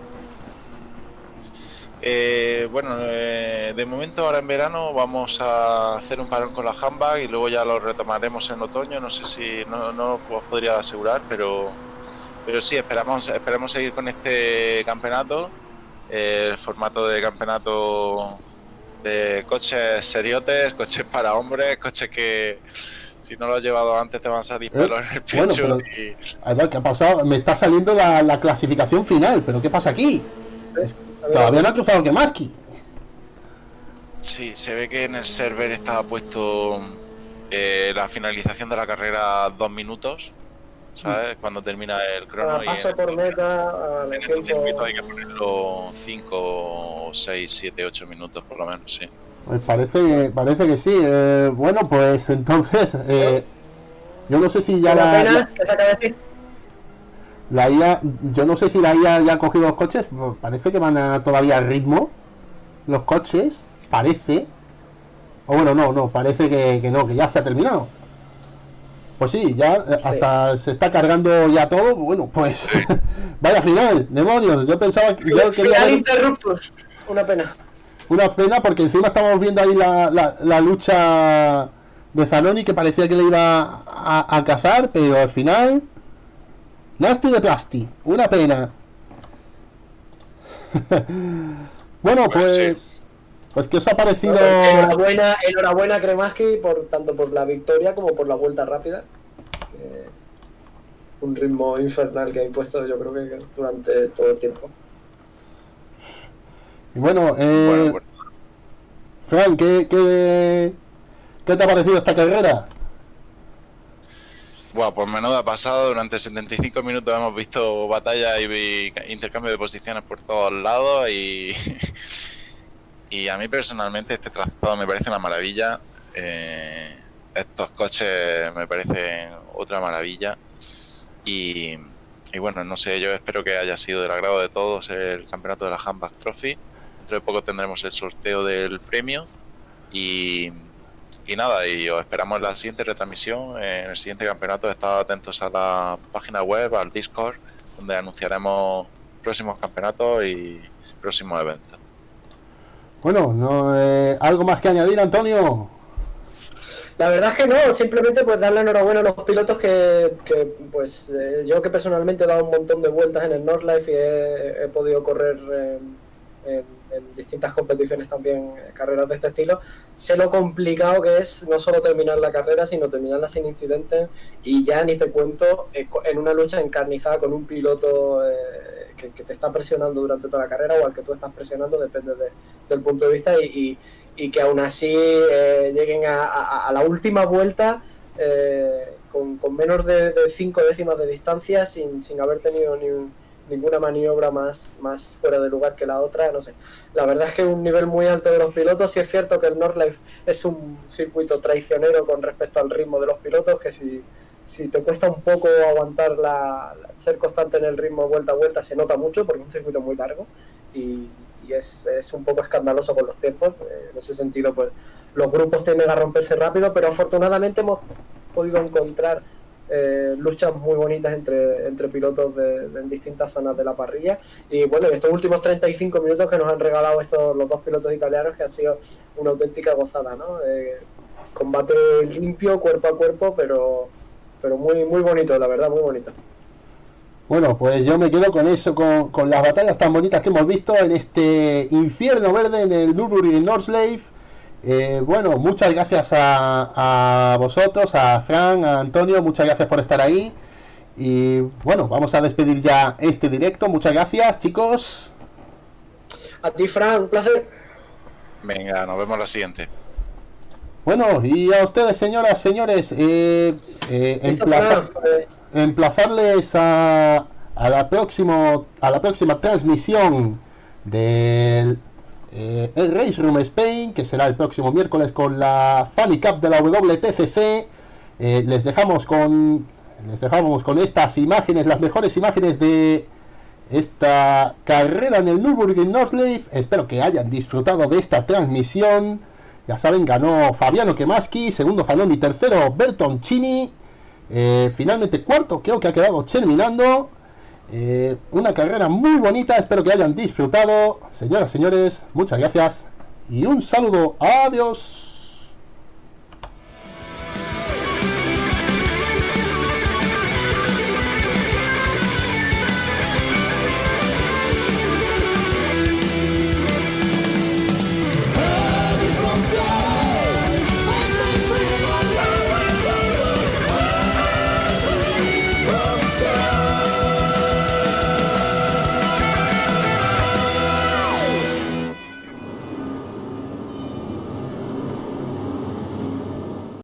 Bueno, de momento ahora en verano vamos a hacer un parón con la Handback y luego ya lo retomaremos en otoño. No sé si no os podría asegurar, pero sí, esperamos seguir con este campeonato. El formato de campeonato de coches seriotes, coches para hombres, coches que si no lo has llevado antes te van a salir pelos en el pecho. Bueno, pero, ¿qué ha pasado? Me está saliendo la clasificación final, pero ¿qué pasa aquí? Sí. Todavía no ha cruzado Kemaski. Sí, se ve que en el server estaba puesto la finalización de la carrera 2 minutos, ¿sabes? Cuando termina el crono. Paso por meta, en este circuito hay que ponerlo 5, 6, 7, 8 minutos por lo menos, sí. Pues parece que sí. Bueno, pues entonces yo no sé si ya la IA, yo no sé si la IA ya ha cogido los coches. Pues parece que van todavía al ritmo los coches, parece. O bueno, no, parece que no, que ya se ha terminado. Pues sí, ya hasta se está cargando ya todo. Bueno, pues vaya final, demonios. Yo pensaba que yo quería ver... Interruptus. Una pena porque encima estábamos viendo ahí la lucha de Zanoni, que parecía que le iba a cazar, pero al final Nasty de Plasti, una pena. Bueno, pues ¿qué os ha parecido? Enhorabuena Kremaski tanto por la victoria como por la vuelta rápida. Un ritmo infernal que ha impuesto, yo creo que durante todo el tiempo. Y bueno, Fran, ¿qué te ha parecido esta carrera? Bueno, pues menuda pasada. Durante 75 minutos hemos visto batalla y intercambio de posiciones por todos lados y a mí personalmente este trazado me parece una maravilla. Estos coches me parecen otra maravilla y bueno, no sé, yo espero que haya sido del agrado de todos el campeonato de la Handback Trophy. Dentro de poco tendremos el sorteo del premio y nada, y os esperamos en la siguiente retransmisión, en el siguiente campeonato. Estad atentos a la página web, al Discord, donde anunciaremos próximos campeonatos y próximos eventos. Bueno, ¿algo más que añadir, Antonio? La verdad es que no, simplemente pues darle enhorabuena a los pilotos que yo que personalmente he dado un montón de vueltas en el Nordlife y he podido correr en distintas competiciones también, carreras de este estilo. Sé lo complicado que es no solo terminar la carrera, sino terminarla sin incidentes, y ya ni te cuento en una lucha encarnizada con un piloto que te está presionando durante toda la carrera, o al que tú estás presionando, depende del punto de vista, y que aún así lleguen a la última vuelta con menos de 5 décimas de distancia, sin haber tenido ninguna maniobra más fuera de lugar que la otra. No sé, la verdad es que un nivel muy alto de los pilotos. Sí es cierto que el Nordlife es un circuito traicionero con respecto al ritmo de los pilotos, que si te cuesta un poco aguantar ser constante en el ritmo vuelta a vuelta, se nota mucho porque es un circuito muy largo y es un poco escandaloso con los tiempos. En ese sentido, pues los grupos tienden a romperse rápido, pero afortunadamente hemos podido encontrar luchas muy bonitas entre pilotos en distintas zonas de la parrilla. Y bueno, estos últimos 35 minutos que nos han regalado los dos pilotos italianos, que han sido una auténtica gozada, ¿no? Combate limpio, cuerpo a cuerpo, pero muy, muy bonito, la verdad, muy bonito. Bueno, pues yo me quedo con eso, con las batallas tan bonitas que hemos visto en este infierno verde en el Nürburgring Nordschleife. Bueno, muchas gracias a vosotros, a Fran, a Antonio, muchas gracias por estar ahí. Y bueno, vamos a despedir ya este directo. Muchas gracias, chicos. A ti, Fran, un placer. Venga, nos vemos la siguiente. Bueno, y a ustedes, señoras, señores, emplazarles a la próxima transmisión del el Race Room Spain, que será el próximo miércoles con la Funny Cup de la WTCC. Les dejamos con estas imágenes, las mejores imágenes de esta carrera en el Nürburgring Nordschleife. Espero que hayan disfrutado de esta transmisión. Ya saben, ganó Fabiano Kemaski, segundo Zanoni, tercero Bertoncini, finalmente cuarto creo que ha quedado Cherminando. Una carrera muy bonita, espero que hayan disfrutado. Señoras, señores, muchas gracias y un saludo. Adiós.